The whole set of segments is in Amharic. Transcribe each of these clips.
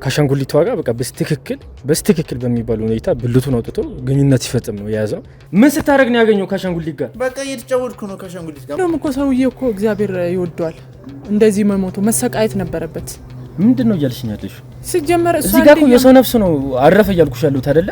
ከአሻንጉሊቷ ጋር በቃ በስትክክል በሚባል ሁኔታ ብልቱን አውጥቶ ግንኙነት ሲፈጽም ነው የያዘው። ምን ስታደርግ ነው ያገኘው ከአሻንጉሊት ጋር? በቃ እየተጫወትኩ ነው ከአሻንጉሊት ጋር። ደግሞ እኮ ሰውዬው እኮ እግዚአብሔር ይወደዋል። እንደዚህ መሞቱ መሰቃየት ነበረበት። ምንድነው እያልሽኝ ያለሽ? ሲጀመር እሱ እዚህ ጋር እኮ የሰው ነፍስ ነው አረፈ እያልኩሽ ያለሁት አይደለ?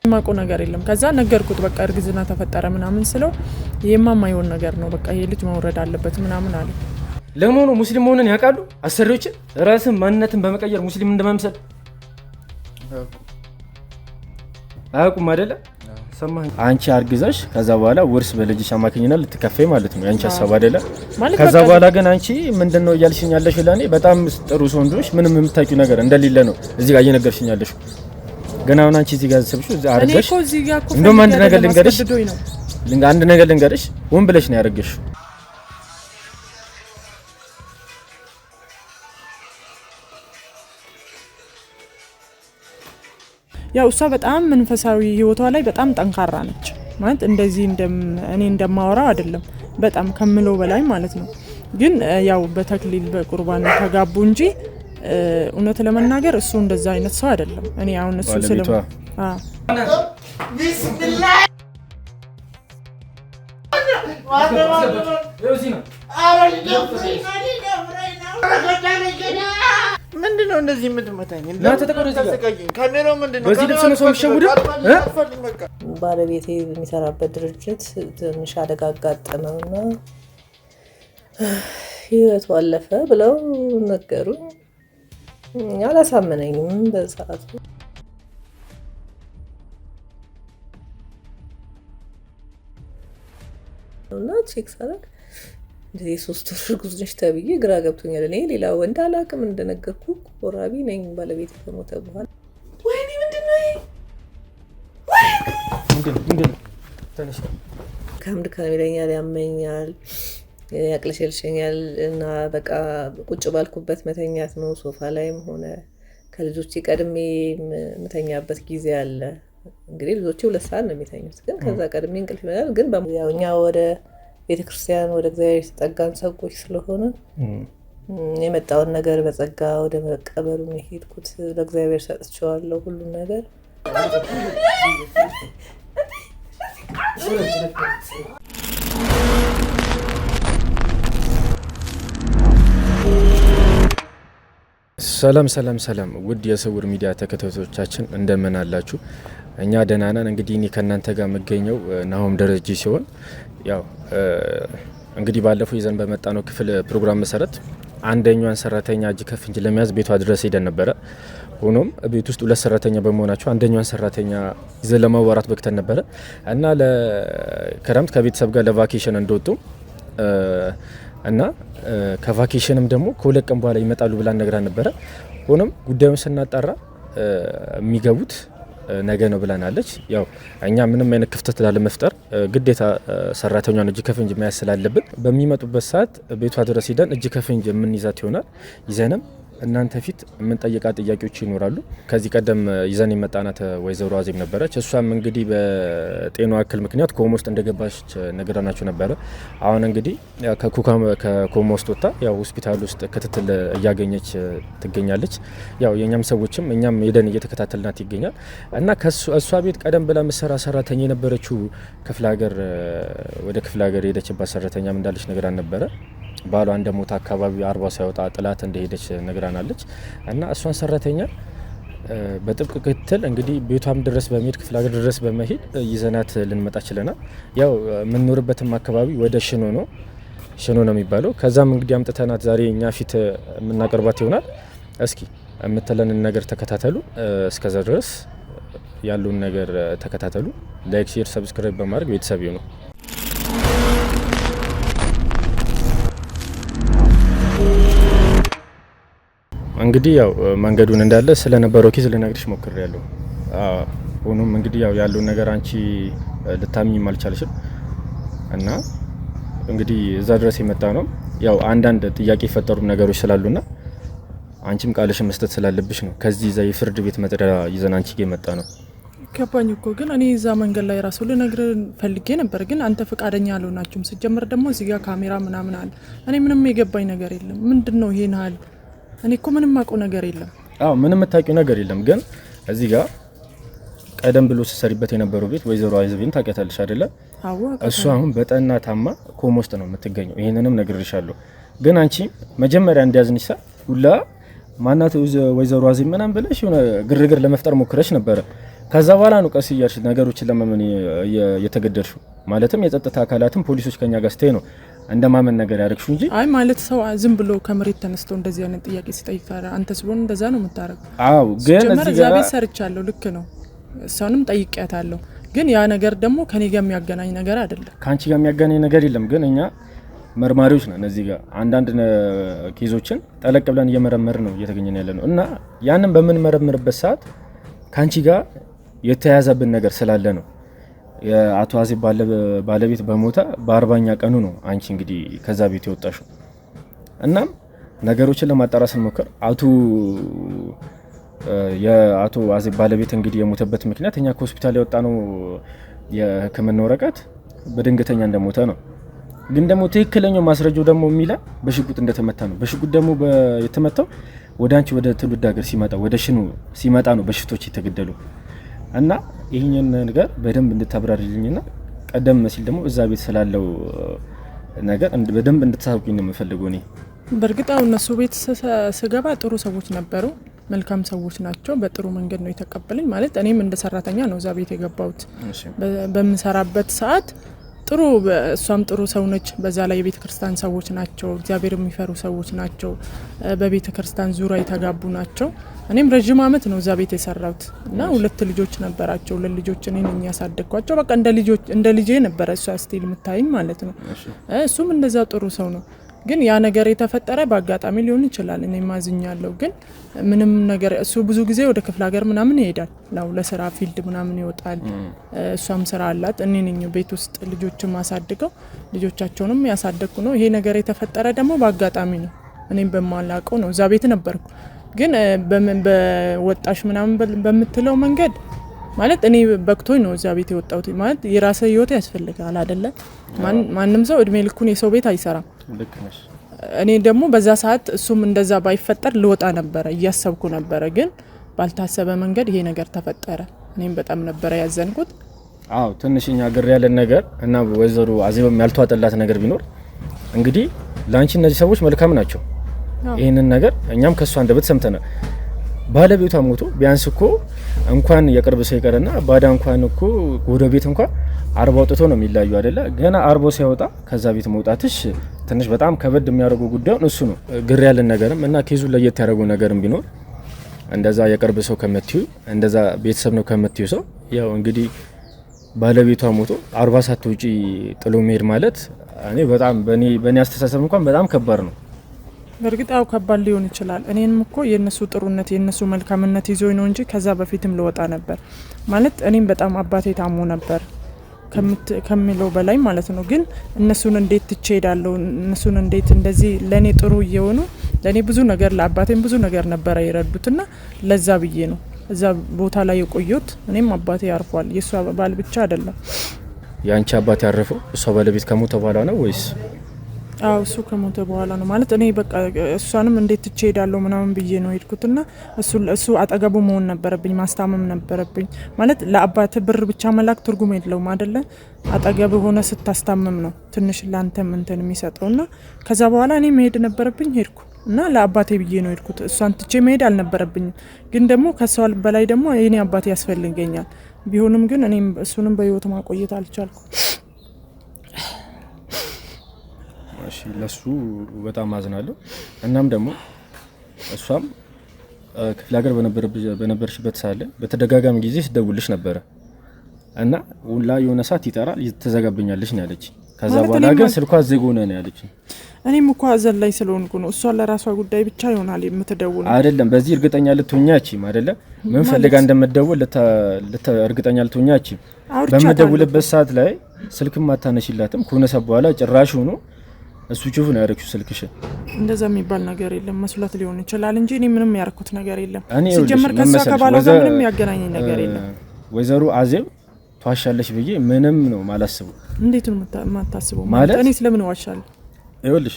ማቆ ነገር የለም። ከዛ ነገርኩት በቃ እርግዝና ተፈጠረ ምናምን ስለው ይሄማ የማይሆን ነገር ነው በቃ ይሄ ልጅ መውረድ አለበት ምናምን አለ። ለመሆኑ ሙስሊም መሆንን ያውቃሉ አሰሪዎች? ራስን ማንነትን በመቀየር ሙስሊም እንደማምሰል አያውቁም አይደለ? ሰማህ? አንቺ አርግዘሽ ከዛ በኋላ ውርስ በልጅሽ አማካኝነት ልትከፈይ ማለት ነው ያንቺ ሐሳብ አይደለ? ከዛ በኋላ ግን አንቺ ምንድነው እያልሽኝ ያለሽ? ለኔ በጣም ጥሩ ሰው እንደሆንሽ ምንም የምታውቂው ነገር እንደሌለ ነው እዚህ ጋር እየነገርሽኝ ያለሽ። ገና አሁን አንቺ እዚህ ጋር ሰብሽው አርገሽ እንደውም አንድ ነገር ልንገርሽ ወን ብለሽ ነው ያረገሽ። ያው እሷ በጣም መንፈሳዊ ህይወቷ ላይ በጣም ጠንካራ ነች ማለት እንደዚህ እኔ እንደማወራው አይደለም በጣም ከምለው በላይ ማለት ነው። ግን ያው በተክሊል በቁርባን ተጋቡ እንጂ እውነት ለመናገር እሱ እንደዛ አይነት ሰው አይደለም። እኔ አሁን እሱ ስለ ቢስሚላህ ምንድነው እንደዚህ የምትመታኝ? ካሜራው ምንድነው? በዚህ ልብስ ነው ሰው የሚሸውደው? ባለቤቴ የሚሰራበት ድርጅት ትንሽ አደጋ አጋጠመውና ህይወቱ አለፈ ብለው ነገሩኝ። አላሳመነኝም በሰዓቱ። እና ቼክ ሳደርግ እንደዚህ 3 ወር እርጉዝ ነሽ ተብዬ ግራ ገብቶኛል። እኔ ሌላ ወንድ አላውቅም እንደነገርኩ ቆራቢ ነኝ ባለቤቴ ከሞተ በኋላ። ወይኔ ምንድነው ይሄ? ምንድነው? ተነሽ። ከምድ ከሚለኛል ያመኛል ያቅለሸልሸኛል እና በቃ ቁጭ ባልኩበት መተኛት ነው። ሶፋ ላይም ሆነ ከልጆቼ ቀድሜ መተኛበት ጊዜ አለ። እንግዲህ ልጆቼ 2 ሰዓት ነው የሚተኙት፣ ግን ከዛ ቀድሜ እንቅልፍ ይመጣል። ግን ያው እኛ ወደ ቤተክርስቲያን ወደ እግዚአብሔር የተጠጋን ሰዎች ስለሆነ የመጣውን ነገር በጸጋ ወደ መቀበሉ ነው የሄድኩት። ለእግዚአብሔር ሰጥቼዋለሁ ሁሉን ነገር። ሰላም ውድ የስውር ሚዲያ ተከታታዮቻችን እንደምን አላችሁ? እኛ ደህና ነን። እንግዲህ እኔ ከእናንተ ጋር የምገኘው ናሆም ደረጀ ሲሆን ያው እንግዲህ ባለፈው ይዘን በመጣ ነው ክፍል ፕሮግራም መሰረት አንደኛዋን ሰራተኛ እጅ ከፍንጅ ለመያዝ ቤቷ ድረስ ሄደን ነበረ። ሆኖም ቤት ውስጥ 2 ሰራተኛ በመሆናቸው አንደኛዋን ሰራተኛ ይዘን ለማዋራት በክተን ነበረ እና ለክረምት ከቤተሰብ ጋር ለቫኬሽን እንደወጡ እና ከቫኬሽንም ደግሞ ከ2 ቀን በኋላ ይመጣሉ ብላ ነግራን ነበረ። ሆኖም ጉዳዩን ስናጣራ የሚገቡት ነገ ነው ብላናለች። ያው እኛ ምንም አይነት ክፍተት ላለመፍጠር ግዴታ ሰራተኛውን እጅ ከፍንጅ መያዝ ስላለብን በሚመጡበት ሰዓት ቤቷ ድረስ ሄደን እጅ ከፍንጅ የምንይዛት ይሆናል። ይዘንም እናንተ ፊት የምንጠይቃት ጥያቄዎች ይኖራሉ። ከዚህ ቀደም ይዘን የመጣናት ወይዘሮ አዜብ ነበረች። እሷም እንግዲህ በጤና እክል ምክንያት ኮማ ውስጥ እንደገባች ነግረናችሁ ነበረ። አሁን እንግዲህ ከኮማ ውስጥ ወጥታ ያው ሆስፒታል ውስጥ ክትትል እያገኘች ትገኛለች። ያው የኛም ሰዎችም እኛም ሄደን እየተከታተልናት ይገኛል እና እሷ ቤት ቀደም ብላ ምሰራ ሰራተኛ የነበረችው ወደ ክፍለ ሀገር የሄደችባት ሰራተኛም እንዳለች ነግራን ነበረ። ባሏ እንደሞተ አካባቢ 40 ሳይወጣ ጥላት እንደሄደች ነግራናለች እና እሷን ሰራተኛ በጥብቅ ክትትል እንግዲህ ቤቷም ድረስ በመሄድ ክፍለ ሀገር ድረስ በመሄድ ይዘናት ልንመጣ ችለናል። ያው የምንኖርበትም አካባቢ ወደ ሽኖ ነው የሚባለው። ከዛም እንግዲህ አምጥተናት ዛሬ እኛ ፊት የምናቀርባት ይሆናል። እስኪ የምትለንን ነገር ተከታተሉ። እስከዛ ድረስ ያሉን ነገር ተከታተሉ። ላይክ፣ ሼር፣ ሰብስክራይብ በማድረግ ቤተሰብ ይሁኑ። እንግዲህ ያው መንገዱን እንዳለ ስለነበረው ኬዝ ልነግርሽ ሞክሬያለሁ። ሆኖም እንግዲህ ያው ያለውን ነገር አንቺ ልታምኚም አልቻልሽም እና እንግዲህ እዛ ድረስ የመጣ ነው ያው አንዳንድ ጥያቄ የፈጠሩ ነገሮች ስላሉና አንቺም ቃልሽን መስጠት ስላለብሽ ነው ከዚህ እዛ የፍርድ ቤት መጥሪያ ይዘን አንቺ ጋር መጣ ነው። ገባኝ እኮ ግን እኔ እዛ መንገድ ላይ ራሱ ልነግር ፈልጌ ነበር፣ ግን አንተ ፈቃደኛ አልሆናችሁም። ሲጀመር ደግሞ እዚህ ጋር ካሜራ ምናምን አለ። እኔ ምንም የገባኝ ነገር የለም። ምንድነው ይሄን ሀል? እኔ እኮ ምንም አውቀው ነገር የለም። አዎ ምንም የምታውቂው ነገር የለም። ግን እዚህ ጋር ቀደም ብሎ ሲሰሪበት የነበረው ቤት ወይዘሮ አይዘቤን ታውቂያታለሽ አይደለ? አዎ እሱ አሁን በጠና ታማ ኮማ ውስጥ ነው የምትገኘው። ይሄንንም ነግሬሻለሁ። ግን አንቺ መጀመሪያ እንዲያዝንሽ ሁላ ማናት ወይዘሮ አዜብ ምናምን ብለሽ የሆነ ግርግር ለመፍጠር ሞክረሽ ነበረ። ከዛ በኋላ ነው ቀስ እያልሽ ነገሮችን ለማመን የተገደድሽው። ማለትም የጸጥታ አካላትም ፖሊሶች ከኛ ጋር ስተይ ነው እንደማመን ነገር ያደርግሹ እንጂ አይ ማለት ሰው ዝም ብሎ ከመሬት ተነስቶ እንደዚህ አይነት ጥያቄ ሲጠይቅ አንተ ስለሆነ እንደዛ ነው የምታረገው። አዎ ግን እዚህ ጋር ቤት ሰርቻለሁ፣ ልክ ነው። እሷንም ጠይቄያታለሁ። ግን ያ ነገር ደግሞ ከኔ ጋር የሚያገናኝ ነገር አይደለም። ካንቺ ጋር የሚያገናኝ ነገር የለም። ግን እኛ መርማሪዎች ነን። እዚህ ጋር አንዳንድ ኬዞችን ጠለቅ ብለን እየመረመር ነው እየተገኘን ያለ ነው እና ያንን በምንመረምርበት ሰዓት ካንቺ ጋር የተያዘብን ነገር ስላለ ነው። የአቶ አዜብ ባለቤት በሞተ በ40ኛ ቀኑ ነው አንቺ እንግዲህ ከዛ ቤት የወጣሽው። እናም ነገሮችን ለማጣራት ስንሞክር የአቶ አዜብ ባለቤት እንግዲህ የሞተበት ምክንያት እኛ ከሆስፒታል የወጣ ነው የሕክምና ወረቀት በድንገተኛ እንደሞተ ነው። ግን ደግሞ ትክክለኛው ማስረጃው ደግሞ የሚላ በሽጉጥ እንደተመታ ነው። በሽጉጥ ደግሞ የተመታው ወደ አንቺ ወደ ትውልድ ሀገር ሲመጣ ወደ ሽኑ ሲመጣ ነው በሽቶች የተገደሉ እና ይሄንን ነገር በደንብ እንድታብራሪልኝና ቀደም ሲል ደግሞ እዛ ቤት ስላለው ነገር በደንብ እንድታሳውቂኝ ነው የምፈልገው። እኔ በእርግጥ እነሱ ቤት ስገባ ጥሩ ሰዎች ነበሩ፣ መልካም ሰዎች ናቸው። በጥሩ መንገድ ነው የተቀበለኝ። ማለት እኔም እንደ ሰራተኛ ነው እዛ ቤት የገባሁት። በምሰራበት ሰዓት ጥሩ እሷም ጥሩ ሰው ነች። በዛ ላይ የቤተ ክርስቲያን ሰዎች ናቸው፣ እግዚአብሔር የሚፈሩ ሰዎች ናቸው፣ በቤተ ክርስቲያን ዙሪያ የተጋቡ ናቸው። እኔም ረጅም አመት ነው እዛ ቤት የሰራሁት እና 2 ልጆች ነበራቸው። 2 ልጆች እኔ ነኝ ያሳደግኳቸው። በቃ እንደ ልጄ ነበረ እሷ ስቲል የምታይኝ ማለት ነው። እሱም እንደዛ ጥሩ ሰው ነው። ግን ያ ነገር የተፈጠረ በአጋጣሚ ሊሆን ይችላል። እኔ ማዝኛለሁ። ግን ምንም ነገር እሱ ብዙ ጊዜ ወደ ክፍለ ሀገር ምናምን ይሄዳል፣ ለስራ ፊልድ ምናምን ይወጣል። እሷም ስራ አላት። እኔ ነኝ ቤት ውስጥ ልጆችን ማሳድገው፣ ልጆቻቸውንም ያሳደግኩ ነው። ይሄ ነገር የተፈጠረ ደግሞ በአጋጣሚ ነው። እኔም በማላውቀው ነው እዛ ቤት ነበርኩ። ግን በወጣሽ ምናምን በምትለው መንገድ ማለት እኔ በቅቶኝ ነው እዛ ቤት የወጣሁት። ማለት የራስ ህይወት ያስፈልጋል አይደለ? ማንም ሰው እድሜ ልኩን የሰው ቤት አይሰራም። እኔ ደግሞ በዛ ሰዓት እሱም እንደዛ ባይፈጠር ልወጣ ነበረ እያሰብኩ ነበረ። ግን ባልታሰበ መንገድ ይሄ ነገር ተፈጠረ። እኔም በጣም ነበረ ያዘንኩት። አዎ ትንሽኛ ግር ያለን ነገር እና ወይዘሮ አዜብም ያልተዋጠላት ነገር ቢኖር እንግዲህ ላንቺ እነዚህ ሰዎች መልካም ናቸው። ይሄንን ነገር እኛም ከሷ እንደበት ሰምተናል። ባለቤቷ ሞቶ ቢያንስ እኮ እንኳን የቅርብ ሰው ይቀርና ባዳ እንኳን እኮ ጎረቤት እንኳን 40 ወጥቶ ነው የሚላዩ አይደለ? ገና 40 ሲያወጣ ከዛ ቤት መውጣትሽ ትንሽ በጣም ከበድ የሚያደርገው ጉዳዩን እሱ ነው። ግር ያለን ነገርም እና ኬዙ ለየት ያደረገው ነገርም ቢኖር እንደዛ የቅርብ ሰው ከመትዩ እንደዛ ቤተሰብ ነው ከመትዩ ሰው ያው እንግዲህ ባለቤቷ ሞቶ 40 ሰዓት ውጪ ጥሎ መሄድ ማለት እኔ በጣም በኔ አስተሳሰብ እንኳን በጣም ከባድ ነው። በእርግጥ አው ከባድ ሊሆን ይችላል። እኔንም እኮ የነሱ ጥሩነት የነሱ መልካምነት ይዞኝ ነው እንጂ ከዛ በፊትም ልወጣ ነበር። ማለት እኔም በጣም አባቴ ታሞ ነበር ከሚለው በላይ ማለት ነው። ግን እነሱን እንዴት ትቼ ሄዳለሁ? እነሱን እንዴት እንደዚህ ለኔ ጥሩ እየሆኑ ለኔ ብዙ ነገር ለአባቴም ብዙ ነገር ነበር ይረዱትና ለዛ ብዬ ነው እዛ ቦታ ላይ የቆየሁት። እኔም አባቴ ያርፏል። የሷ ባል ብቻ አይደለም። ያንቺ አባቴ ያረፈው እሷ ባለቤት ከሞተ በኋላ ነው ወይስ? አው እሱ ከሞተ በኋላ ነው። ማለት እኔ በቃ እሷንም እንዴት ትቼ ሄዳለሁ ምናምን ብዬ ነው ሄድኩትና እሱ አጠገቡ መሆን ነበረብኝ፣ ማስታመም ነበረብኝ። ማለት ለአባቴ ብር ብቻ መላክ ትርጉም የለውም አይደለ? አጠገብ ሆነ ስታስታመም ነው ትንሽ ላንተም እንትን የሚሰጠውና ከዛ በኋላ እኔ መሄድ ነበረብኝ። ሄድኩ እና ለአባቴ ብዬ ነው ሄድኩት። እሷን ትቼ መሄድ አልነበረብኝም። ግን ደግሞ ከሷ በላይ ደግሞ የኔ አባቴ ያስፈልገኛል። ቢሆንም ግን እኔም እሱንም በህይወት ማቆየት አልቻልኩም። እሺ ለሱ በጣም አዝናለሁ። እናም ደግሞ እሷም ክፍለ ሀገር በነበርሽበት ሳለ በተደጋጋሚ ጊዜ ሲደውልሽ ነበረ እና ሁላ የሆነ ሰዓት ይጠራል ይተዘጋብኛለሽ ነው ያለች። ከዛ በኋላ ግን ስልኳ ዝግ ሆነ ነው ያለች። እኔም እኮ አዘን ላይ ስለሆንኩ ነው። እሷ ለራሷ ጉዳይ ብቻ ይሆናል የምትደውል አይደለም። በዚህ እርግጠኛ ልትሆኛ አቺም አይደለም ምን ፈልጋ እንደምትደውል እርግጠኛ ልትሆኛ አቺም በመደውልበት ሰዓት ላይ ስልክም አታነሽላትም። ከሆነ ሰዓት በኋላ ጭራሽ ሆኖ እሱ ቹፍ ነው ያረክሹ ስልክሽ እንደዛ የሚባል ነገር የለም። መስሏት ሊሆን ይችላል እንጂ እኔ ምንም ያርኩት ነገር የለም። እኔ ሲጀመር ከሷ ከባሏ ጋር ምንም ያገናኝ ነገር የለም። ወይዘሮ አዜብ ተዋሻለሽ ብዬ ምንም ነው ማላስበው። እንዴት ነው ማታስበው? ማለት እኔ ስለምን ዋሻለሁ? ይኸውልሽ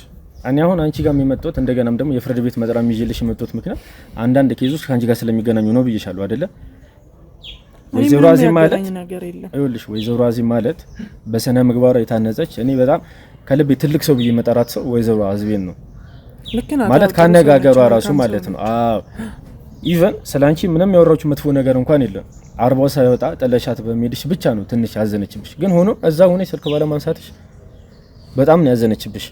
እኔ አሁን አንቺ ጋር የሚመጣው እንደገናም ደግሞ የፍርድ ቤት መጥራም ይዤልሽ የመጣሁት ምክንያት አንዳንድ ኬዞች ከአንቺ ጋር ስለሚገናኙ ነው ብዬሻለሁ አይደለ? ወይዘሮ አዜብ ማለት ይኸውልሽ ወይዘሮ አዜብ ማለት በስነ ምግባሯ የታነጸች እኔ በጣም ከልቤ ትልቅ ሰው ብዬ መጠራት ሰው ወይዘሮ አዜብን ነው ማለት ካነጋገሯ ራሱ ማለት ነው። አዎ ኢቨን ስላንቺ ምንም ያወራችሁ መጥፎ ነገር እንኳን የለም። 40 ሳይወጣ ጠለሻት በሚሄድሽ ብቻ ነው ትንሽ ያዘነችብሽ። ግን ሆኖ እዛ ሆነ ስልክ ባለማንሳትሽ በጣም ነው ያዘነችብሽ።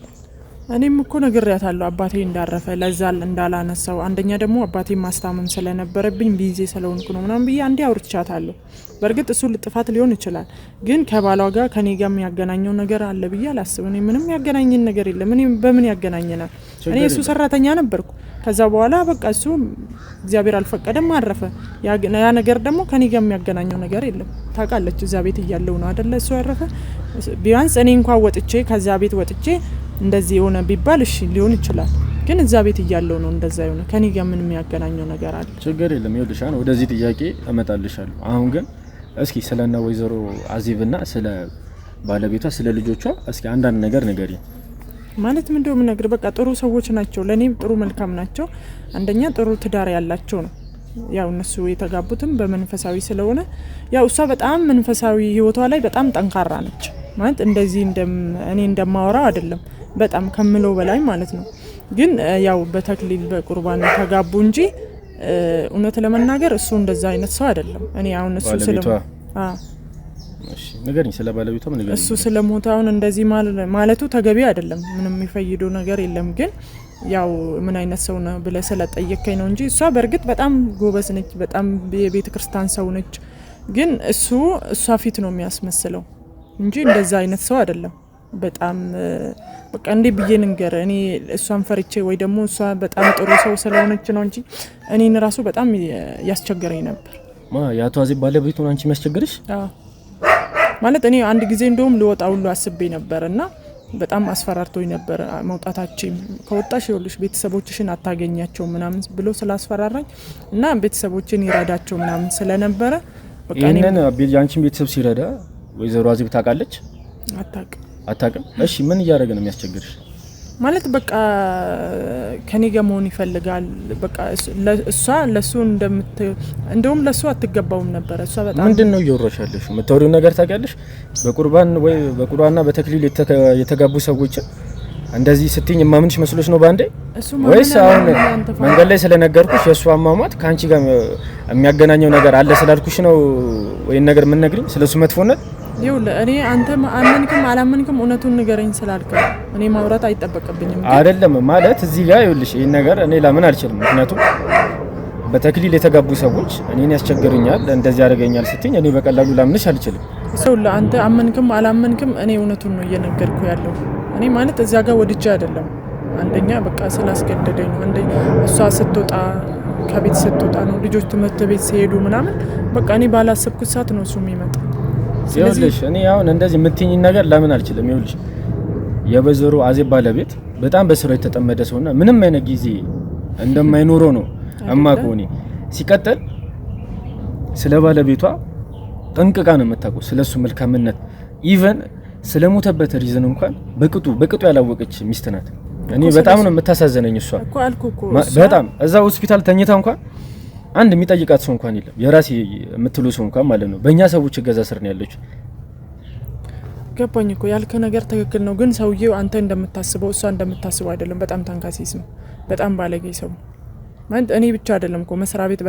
እኔም እኮ ነግሬያታለሁ አባቴ እንዳረፈ ለዛል እንዳላነሳው። አንደኛ ደግሞ አባቴ ማስታመም ስለነበረብኝ ቢዚ ስለሆንኩ ነው ምናምን ብዬ አንዴ አውርቻታለሁ። በእርግጥ እሱ ልጥፋት ሊሆን ይችላል፣ ግን ከባሏ ጋር ከኔ ጋር የሚያገናኘው ነገር አለ ብዬ አላስብም። እኔ ምንም ያገናኘን ነገር የለም። እኔ በምን ያገናኘናል? እኔ እሱ ሰራተኛ ነበርኩ። ከዛ በኋላ በቃ እሱ እግዚአብሔር አልፈቀደም አረፈ። ያ ነገር ደግሞ ከኔ ጋር የሚያገናኘው ነገር የለም። ታውቃለች እዛ ቤት እያለው ነው አይደለ እሱ ያረፈ። ቢያንስ እኔ እንኳን ወጥቼ ከዛ ቤት ወጥቼ እንደዚህ የሆነ ቢባል እሺ ሊሆን ይችላል፣ ግን እዛ ቤት እያለው ነው እንደዛ የሆነ። ከኔ ጋር ምን የሚያገናኘው ነገር አለ? ችግር የለም። ይኸውልሻን ወደዚህ ጥያቄ እመጣልሻለሁ። አሁን ግን እስኪ ስለና ወይዘሮ አዜብና ስለ ባለቤቷ ስለ ልጆቿ እስኪ አንዳንድ ነገር ንገሪ። ማለት ምን እንደው ነገር በቃ ጥሩ ሰዎች ናቸው፣ ለኔም ጥሩ መልካም ናቸው። አንደኛ ጥሩ ትዳር ያላቸው ነው። ያው እነሱ የተጋቡትም በመንፈሳዊ ስለሆነ ያው እሷ በጣም መንፈሳዊ ህይወቷ ላይ በጣም ጠንካራ ነች። ማለት እንደዚህ እኔ እንደማወራው አይደለም፣ በጣም ከምለው በላይ ማለት ነው። ግን ያው በተክሊል በቁርባን ተጋቡ እንጂ እውነት ለመናገር እሱ እንደዛ አይነት ሰው አይደለም። እኔ አሁን እሱ እሺ ንገሪኝ፣ ስለ ባለቤቷ ምን ንገሪኝ። እሱ ስለሞተ አሁን እንደዚህ ማለቱ ተገቢ አይደለም። ምንም የሚፈይደው ነገር የለም። ግን ያው ምን አይነት ሰው ነው ብለህ ስለጠየቀኝ ነው እንጂ እሷ በእርግጥ በጣም ጎበዝ ነች፣ በጣም የቤተ ክርስቲያን ሰው ነች። ግን እሷ ፊት ነው የሚያስመስለው እንጂ እንደዛ አይነት ሰው አይደለም። በጣም በቃ እንዴ ብዬ ንገር እኔ እሷን ፈርቼ ወይ ደግሞ እሷ በጣም ጥሩ ሰው ስለሆነች ነው እንጂ እኔን ራሱ በጣም ያስቸገረኝ ነበር። የአቶ አዜብ ባለቤት ነው አንቺ የሚያስቸግርሽ? አዎ ማለት እኔ አንድ ጊዜ እንደውም ልወጣ ሁሉ አስቤ ነበር እና በጣም አስፈራርቶኝ ነበር። መውጣታችን ከወጣሽ ይኸውልሽ ቤተሰቦችሽን አታገኛቸው ምናምን ብሎ ስላስፈራራኝ እና ቤተሰቦችን ይረዳቸው ምናምን ስለነበረ በቃ እኔን ያንቺን ቤተሰብ ሲረዳ ወይዘሮ አዜብ ታውቃለች? አታውቅም። እሺ ምን እያደረገ ነው የሚያስቸግርሽ? ማለት በቃ ከኔ ጋር መሆን ይፈልጋል። በቃ እሷ ለሱ እንደውም ለሱ አትገባውም ነበር። እሷ በጣም ምንድነው እየወረሻለሽ? የምታወሪው ነገር ታውቂያለሽ? በቁርባንና በተክሊል የተጋቡ ሰዎች እንደዚህ ስትኝ ማምንሽ መስሎሽ ነው ባንዴ? ወይስ አሁን መንገድ ላይ ስለነገርኩሽ የእሱ አሟሟት ከአንቺ ጋር የሚያገናኘው ነገር አለ ስላልኩሽ ነው ወይን ነገር ምን ነግሪኝ ስለሱ መጥፎነት? ይኸውልህ እኔ አንተ አመንክም አላመንክም እውነቱን ንገረኝ ስላልከ እኔ ማውራት አይጠበቅብኝም አይደለም ማለት እዚህ ጋር ይኸውልሽ ይሄን ነገር እኔ ላምን አልችልም። ምክንያቱም በተክሊል የተጋቡ ሰዎች እኔን ያስቸግሩኛል እንደዚህ ያደርገኛል ስትኝ እኔ በቀላሉ ላምንሽ አልችልም። ይኸውልህ አንተ አመንክም አላመንክም እኔ እውነቱን ነው እየነገርኩ ያለው። እኔ ማለት እዚያ ጋር ወድጄ አይደለም። አንደኛ በቃ ስላስገደደኝ ነው። አንደኛ እሷ ስትወጣ ከቤት ስትወጣ ነው ልጆች ትምህርት ቤት ሲሄዱ ምናምን በቃ እኔ ባላሰብኩት ሰዓት ነው እሱ የሚመጣው። ይኸውልሽ እኔ አሁን እንደዚህ የምትይኝ ነገር ለምን አልችልም። ይኸውልሽ የወይዘሮ አዜብ ባለቤት በጣም በስራው የተጠመደ ሰውና ምንም አይነት ጊዜ እንደማይኖረው ነው እማቆኒ። ሲቀጥል ስለ ባለቤቷ ጠንቅቃ ነው የምታውቀው፣ ስለሱ መልካምነት ኢቨን ስለሞተበት ሪዝን እንኳን በቅጡ ያላወቀች ሚስት ናት። እኔ በጣም ነው የምታሳዘነኝ እሷ በጣም እዛ ሆስፒታል ተኝታ እንኳን አንድ የሚጠይቃት ሰው እንኳን የለም። የራሴ የምትሉ ሰው እንኳን ማለት ነው በእኛ ሰዎች እገዛ ስር ነው ያለችው። ገባኝ እኮ ያልከ ነገር ትክክል ነው። ግን ሰውዬው አንተ እንደምታስበው እሷ እንደምታስበው አይደለም። በጣም ታንካሲስ ነው። በጣም ባለጌ ሰው ማለት እኔ ብቻ አይደለም እኮ መስሪያ ቤት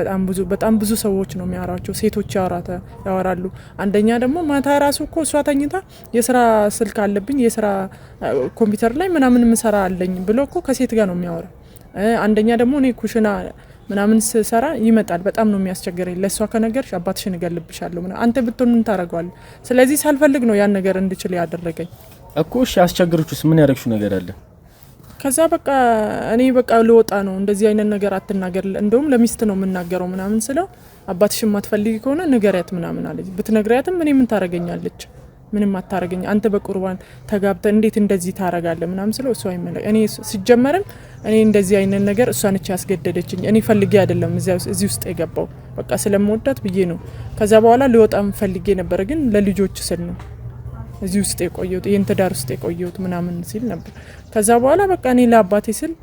በጣም ብዙ ሰዎች ነው የሚያወራቸው። ሴቶች ያወራሉ። አንደኛ ደግሞ ማታ ራሱ እኮ እሷ ተኝታ የስራ ስልክ አለብኝ የስራ ኮምፒውተር ላይ ምናምን ምሰራ አለኝ ብሎ እኮ ከሴት ጋር ነው የሚያወራ። አንደኛ ደግሞ እኔ ኩሽና ምናምን ስሰራ ይመጣል። በጣም ነው የሚያስቸግረኝ። ለሷ ከነገርሽ አባትሽን እገልብሻለሁ ምናምን። አንተ ብትሆን ምን ታረጋለህ? ስለዚህ ሳልፈልግ ነው ያን ነገር እንድችል ያደረገኝ እኮ። እሺ አስቸግሩችስ ምን ያደረግሽው ነገር አለ? ከዛ በቃ እኔ በቃ ልወጣ ነው እንደዚህ አይነት ነገር አትናገር፣ እንደውም ለሚስት ነው የምናገረው ምናምን ስለው አባትሽን ማትፈልጊ ከሆነ ንገሪያት ምናምን አለኝ። ብትነግሪያትም እኔ ምን ታረጋኛለች? ምንም አታረገኝ አንተ በቁርባን ተጋብተ እንዴት እንደዚህ ታረጋለህ ምናምን ስለው እሱ አይመለክ እኔ ሲጀመርም እኔ እንደዚህ አይነት ነገር እሷ ነች ያስገደደችኝ እኔ ፈልጌ አይደለም እዚህ ውስጥ የገባው በቃ ስለምወዳት ብዬ ነው ከዛ በኋላ ሊወጣም ፈልጌ ነበር ግን ለልጆች ስል ነው እዚህ ውስጥ የቆየሁት ይሄን ትዳር ውስጥ የቆየሁት ምናምን ሲል ነበር ከዛ በኋላ በቃ እኔ ለአባቴ ስል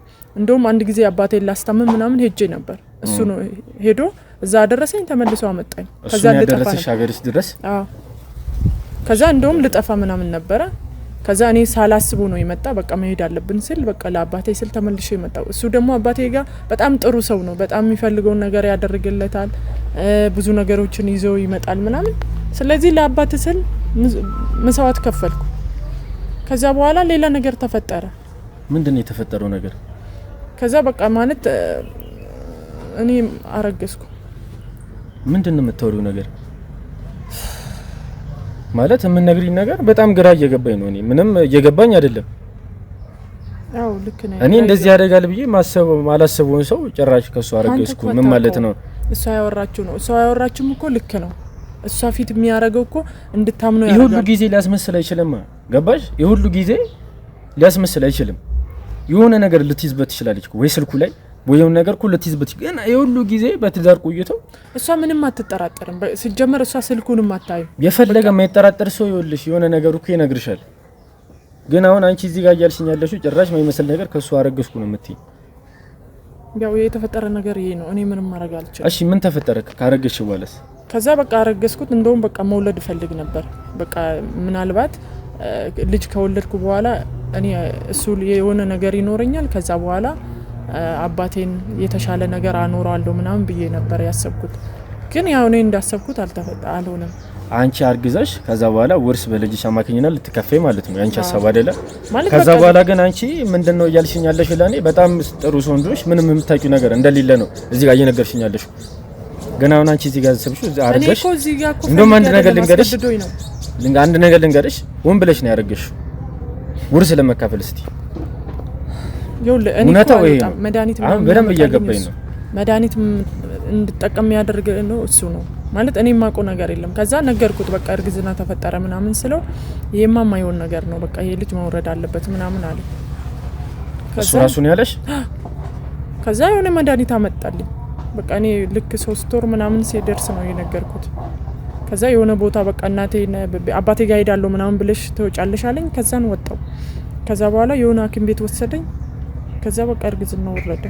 እንደውም አንድ ጊዜ አባቴን ላስታመም ምናምን ሄጄ ነበር እሱ ነው ሄዶ እዛ አደረሰኝ ተመልሶ አመጣኝ ከዛ ለደረሰሽ ሀገርሽ ድረስ አዎ ከዛ እንደውም ልጠፋ ምናምን ነበር ከዛ እኔ ሳላስቡ ነው የመጣ በቃ መሄድ አለብን ስል በቃ ለአባቴ ስል ተመልሼ የመጣው እሱ ደግሞ አባቴ ጋር በጣም ጥሩ ሰው ነው በጣም የሚፈልገው ነገር ያደርግለታል ብዙ ነገሮችን ይዞ ይመጣል ምናምን ስለዚህ ለአባቴ ስል መስዋዕት ከፈልኩ ከዛ በኋላ ሌላ ነገር ተፈጠረ ምንድነው የተፈጠረው ነገር ከዛ በቃ ማለት እኔ አረገዝኩ ምንድነው የምትወሪው ነገር ማለት ምን ነግሪኝ ነገር በጣም ግራ እየገባኝ ነው እኔ ምንም እየገባኝ አይደለም አው ልክ ነኝ እኔ እንደዚህ ያደርጋል ብዬ ማላሰበውን ሰው ጭራሽ ከሱ አረገዝኩ ምን ማለት ነው እሷ ያወራችሁ ነው እሷ ያወራችሁም እኮ ልክ ነው እሷ ፊት የሚያረጋው እኮ እንድታምኑ ያረጋል ይሁሉ ጊዜ ሊያስመስል አይችልም ገባሽ ይሁሉ ጊዜ ሊያስመስል አይችልም የሆነ ነገር ልትይዝበት ይችላልች ወይ ስልኩ ላይ ወይም ነገር ኩል ልትይዝበት ግን ይሁሉ ጊዜ በትዳር ቆይቶ እሷ ምንም አትጠራጠርም ሲጀመር እሷ ስልኩንም አታዩ የፈለገ የማይጠራጠር ሰው ይወልሽ የሆነ ነገር እኮ ይነግርሻል ግን አሁን አንቺ እዚህ ጋር ያልሽኝ ያለሽው ጭራሽ የማይመስል ነገር ከሱ አረገዝኩ ነው የምትይ ያው የተፈጠረ ነገር ይሄ ነው እኔ ምንም ማድረግ አልችልም እሺ ምን ተፈጠረ ካረገዝሽ በኋላስ ከዛ በቃ አረገዝኩት እንደውም በቃ መውለድ ፈልግ ነበር በቃ ምናልባት ልጅ ከወለድኩ በኋላ እኔ እሱ የሆነ ነገር ይኖርኛል ከዛ በኋላ አባቴን የተሻለ ነገር አኖራለሁ ምናምን ብዬ ነበር ያሰብኩት ግን ያው እኔ እንዳሰብኩት አልሆነም አንቺ አርግዘሽ ከዛ በኋላ ውርስ በልጅሽ አማካኝነት ልትከፈይ ማለት ነው ያንቺ ሐሳብ አይደለ ከዛ በኋላ ግን አንቺ ምንድነው እያልሽኝ ያለሽ ለኔ በጣም ጥሩ ሰው እንደሆንሽ ምንም የምታውቂው ነገር እንደሌለ ነው እዚህ ጋር እየነገርሽኝ ያለሽ ግን አሁን አንቺ እዚህ ጋር ሰብሽው አርገሽ እንደውም አንድ ነገር ልንገርሽ ወን ብለሽ ነው ያረገሽ ውርስ ለመካፈል እስቲ እኔ መድኃኒት በደንብ እየገባኝ ነው መድኃኒት እንድጠቀም ያደርግ ነው እሱ ነው ማለት እኔ ማቆ ነገር የለም ከዛ ነገርኩት በቃ እርግዝና ተፈጠረ ምናምን ስለው ይሄማ ማይሆን ነገር ነው በቃ ይሄ ልጅ መውረድ አለበት ምናምን አለ እሱ ራሱን ያለሽ ከዛ የሆነ መድኃኒት አመጣልኝ በቃ እኔ ልክ 3 ወር ምናምን ሲደርስ ነው የነገርኩት ከዛ የሆነ ቦታ በቃ እናቴ አባቴ ጋር ሄዳለሁ ምናምን ብለሽ ተወጫለሽ አለኝ ከዛን ወጣው ከዛ በኋላ የሆነ ሐኪም ቤት ወሰደኝ ከዛ በቃ እርግዝና ወረደ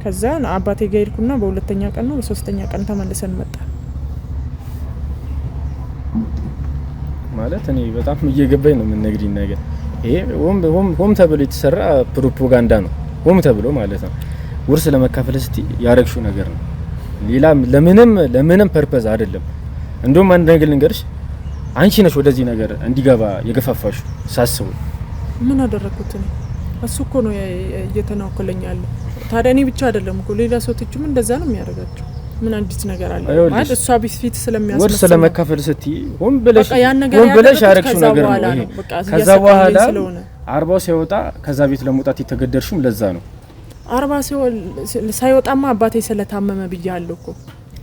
ከዛ አባቴ ጋር ሄድኩና በሁለተኛ ቀን ነው በሶስተኛ ቀን ተመልሰን መጣ ማለት እኔ በጣም እየገባኝ ነው ምን ነግሪኝ ነገር ይሄ ሆም ተብሎ የተሰራ ፕሮፓጋንዳ ነው ሆም ተብሎ ማለት ነው ውርስ ለመካፈል እስቲ ያረግሽው ነገር ነው ሌላ ለምንም ፐርፐዝ አይደለም እንደውም አንድ ነገር ልንገርሽ አንቺ ነሽ ወደዚህ ነገር እንዲገባ የገፋፋሽ ሳስቡ ምን አደረኩት እኔ እሱ እኮ ነው እየተናከለኝ ያለው ታዲያ እኔ ብቻ አይደለም እኮ ሌላ ሰዎችም እንደዛ ነው የሚያደርጋቸው ምን አዲስ ነገር አለ ማለት እሷ ፊት ስለሚያስመስል ወርስ ለመካፈል እስቲ ሆን ብለሽ ያረግሽው ነገር ነው ከዛ በኋላ 40 ሲወጣ ከዛ ቤት ለመውጣት የተገደርሽም ለዛ ነው 40 ሳይወጣማ አባቴ ስለታመመ ብያለሁ እኮ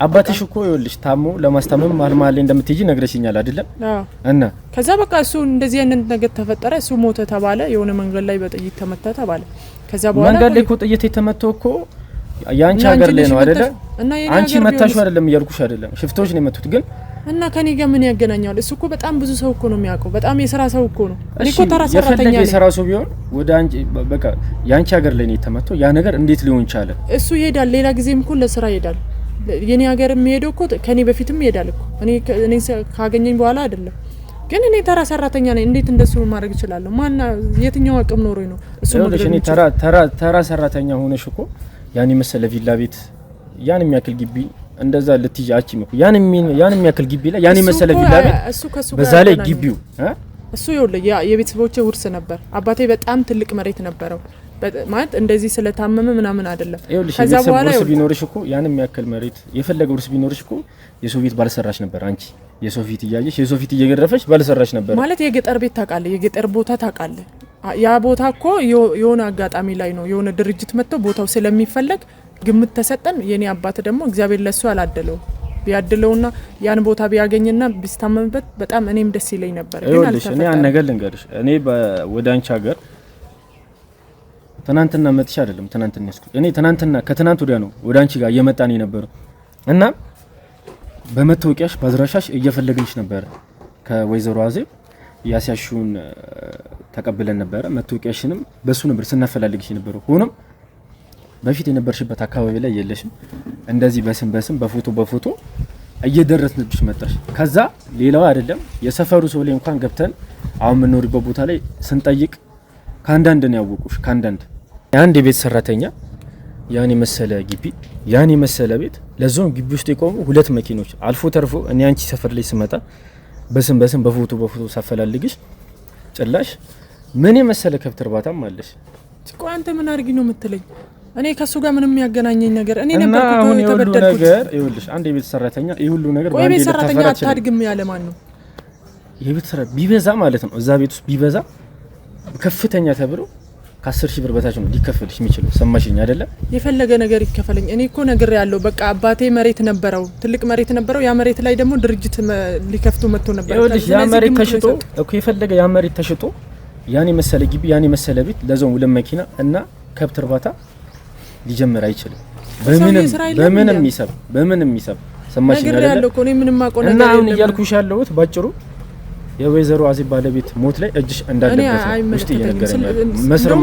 አባትሽ እኮ ይኸውልሽ ታሞ ለማስታመም ማልማል እንደምትይጂ ነግረሽኛል አይደለም እና ከዛ በቃ እሱ እንደዚህ አይነት ነገር ተፈጠረ እሱ ሞተ ተባለ የሆነ መንገድ ላይ በጥይት ተመታ ተባለ ከዛ በኋላ መንገድ ላይ እኮ ጥይት የተመተው እኮ ያንቺ ሀገር ላይ ነው አይደለ አንቺ መታሽ አይደለም እያልኩሽ አይደለም ሽፍቶች ነው የመቱት ግን እና ከኔ ጋር ምን ያገናኛል እሱ እኮ በጣም ብዙ ሰው እኮ ነው የሚያውቀው በጣም የሥራ ሰው እኮ ነው እኔ እኮ ተራ ሰራተኛ ነኝ የሥራ ሰው ቢሆን ወደ አንቺ በቃ ያንቺ ሀገር ላይ ነው የተመተው ያ ነገር እንዴት ሊሆን ቻለ እሱ ይሄዳል ሌላ ጊዜም እኮ ለሥራ ይሄዳል የኔ ሀገር የሚሄደው እኮ ከኔ በፊትም ይሄዳል እኮ እኔ ካገኘኝ በኋላ አይደለም ግን እኔ ተራ ሰራተኛ ነኝ እንዴት እንደሱ ማድረግ እችላለሁ ማን የትኛው አቅም ኖሮኝ ነው እሱ ማለት እኔ ተራ ሰራተኛ ሆነሽ እኮ ያኔ መሰለ ቪላ ቤት ያን የሚያክል ግቢ እንደዛ ልትያቺም እኮ ያን የሚያክል ግቢ ላይ ያኔ መሰለ ቪላ ቤት በዛ ላይ ግቢው እሱ ይኸውልህ የቤተሰቦቼ ውርስ ነበር አባቴ በጣም ትልቅ መሬት ነበረው ማለት እንደዚህ ስለታመመ ምናምን አይደለም ከዛ በኋላ ውርስ ቢኖርሽ እኮ ያን የሚያክል መሬት የፈለገ ውርስ ቢኖርሽ እኮ የሶቪየት ባልሰራሽ ነበር አንቺ የሶፊት እያየሽ የሶፊት እየገረፈሽ ባልሰራሽ ነበር ማለት የገጠር ቤት ታውቃለህ የገጠር ቦታ ታውቃለህ ያ ቦታ እኮ የሆነ አጋጣሚ ላይ ነው የሆነ ድርጅት መጥቶ ቦታው ስለሚፈለግ ግምት ተሰጠን የኔ አባት ደግሞ እግዚአብሔር ለሱ አላደለው ቢያድለውና ያን ቦታ ቢያገኝና ቢስታመምበት በጣም እኔም ደስ ይለኝ ነበር። ግን አልተፈጠረም። እኔ ያን ነገር ልንገርሽ፣ እኔ ወደ አንቺ ሀገር ትናንትና መጥቼ አይደለም ትናንትና ያስኩት እኔ ትናንትና ከትናንት ወዲያ ነው ወደ አንቺ ጋር እየመጣን የነበረው እና በመታወቂያሽ ባዝራሻሽ እየፈለግንሽ ነበር። ከወይዘሮ አዜብ ያሲያሹን ተቀብለን ነበር። መታወቂያሽንም በሱ ነበር ስናፈላልግሽ ነበር። ሆኖም በፊት የነበርሽበት አካባቢ ላይ የለሽም። እንደዚህ በስም በፎቶ እየደረስንብሽ መጣሽ። ከዛ ሌላው አይደለም የሰፈሩ ሰው ላይ እንኳን ገብተን አሁን የምንኖርበት ቦታ ላይ ስንጠይቅ ከአንዳንድ ነው ያወቁሽ። ከአንዳንድ የአንድ የቤት ሰራተኛ ያን የመሰለ ግቢ ያን የመሰለ ቤት ለዞም ግቢ ውስጥ የቆሙ 2 መኪኖች አልፎ ተርፎ እኔ አንቺ ሰፈር ላይ ስመጣ በስም በፎቶ ሳፈላልግሽ ጭላሽ ምን የመሰለ ከብት እርባታም አለሽ። ቆይ አንተ ምን አድርጊ ነው የምትለኝ? እኔ ከሱ ጋር ምንም የሚያገናኘኝ ነገር እኔ ነበር እኮ የተበደልኩት ነገር። ይኸውልሽ አንድ የቤት ሰራተኛ ይሄ ሁሉ ነገር ባንዴ የቤት ሰራተኛ አታድግም ያለ ማን ነው? የቤት ሰራተኛ ቢበዛ ማለት ነው እዛ ቤት ውስጥ ቢበዛ ከፍተኛ ተብሎ ከ10 ሺህ ብር በታች ነው ሊከፈልሽ የሚችለው። ሰማሽኝ አይደለ? የፈለገ ነገር ይከፈለኝ። እኔ እኮ ነገር ያለው በቃ አባቴ መሬት ነበረው፣ ትልቅ መሬት ነበረው። ያ መሬት ላይ ደግሞ ድርጅት ሊከፍቱ መጥቶ ነበር። ይኸውልሽ ያ መሬት ተሽጦ እኮ የፈለገ ያ መሬት ተሽጦ ያን የመሰለ ግቢ ያን የመሰለ ቤት ለዞም 2 መኪና እና ከብት እርባታ ሊጀምር አይችልም። በምንም ይሰብ ሰማሽኝ አይደለ? ነገር ያለው እኮ እኔ ምንም አቆ ነገር እና አሁን እያልኩሽ ያለሁት ባጭሩ የወይዘሮ አዜብ ባለቤት ሞት ላይ እጅሽ እንዳለበት ውስጥ እየነገረኝ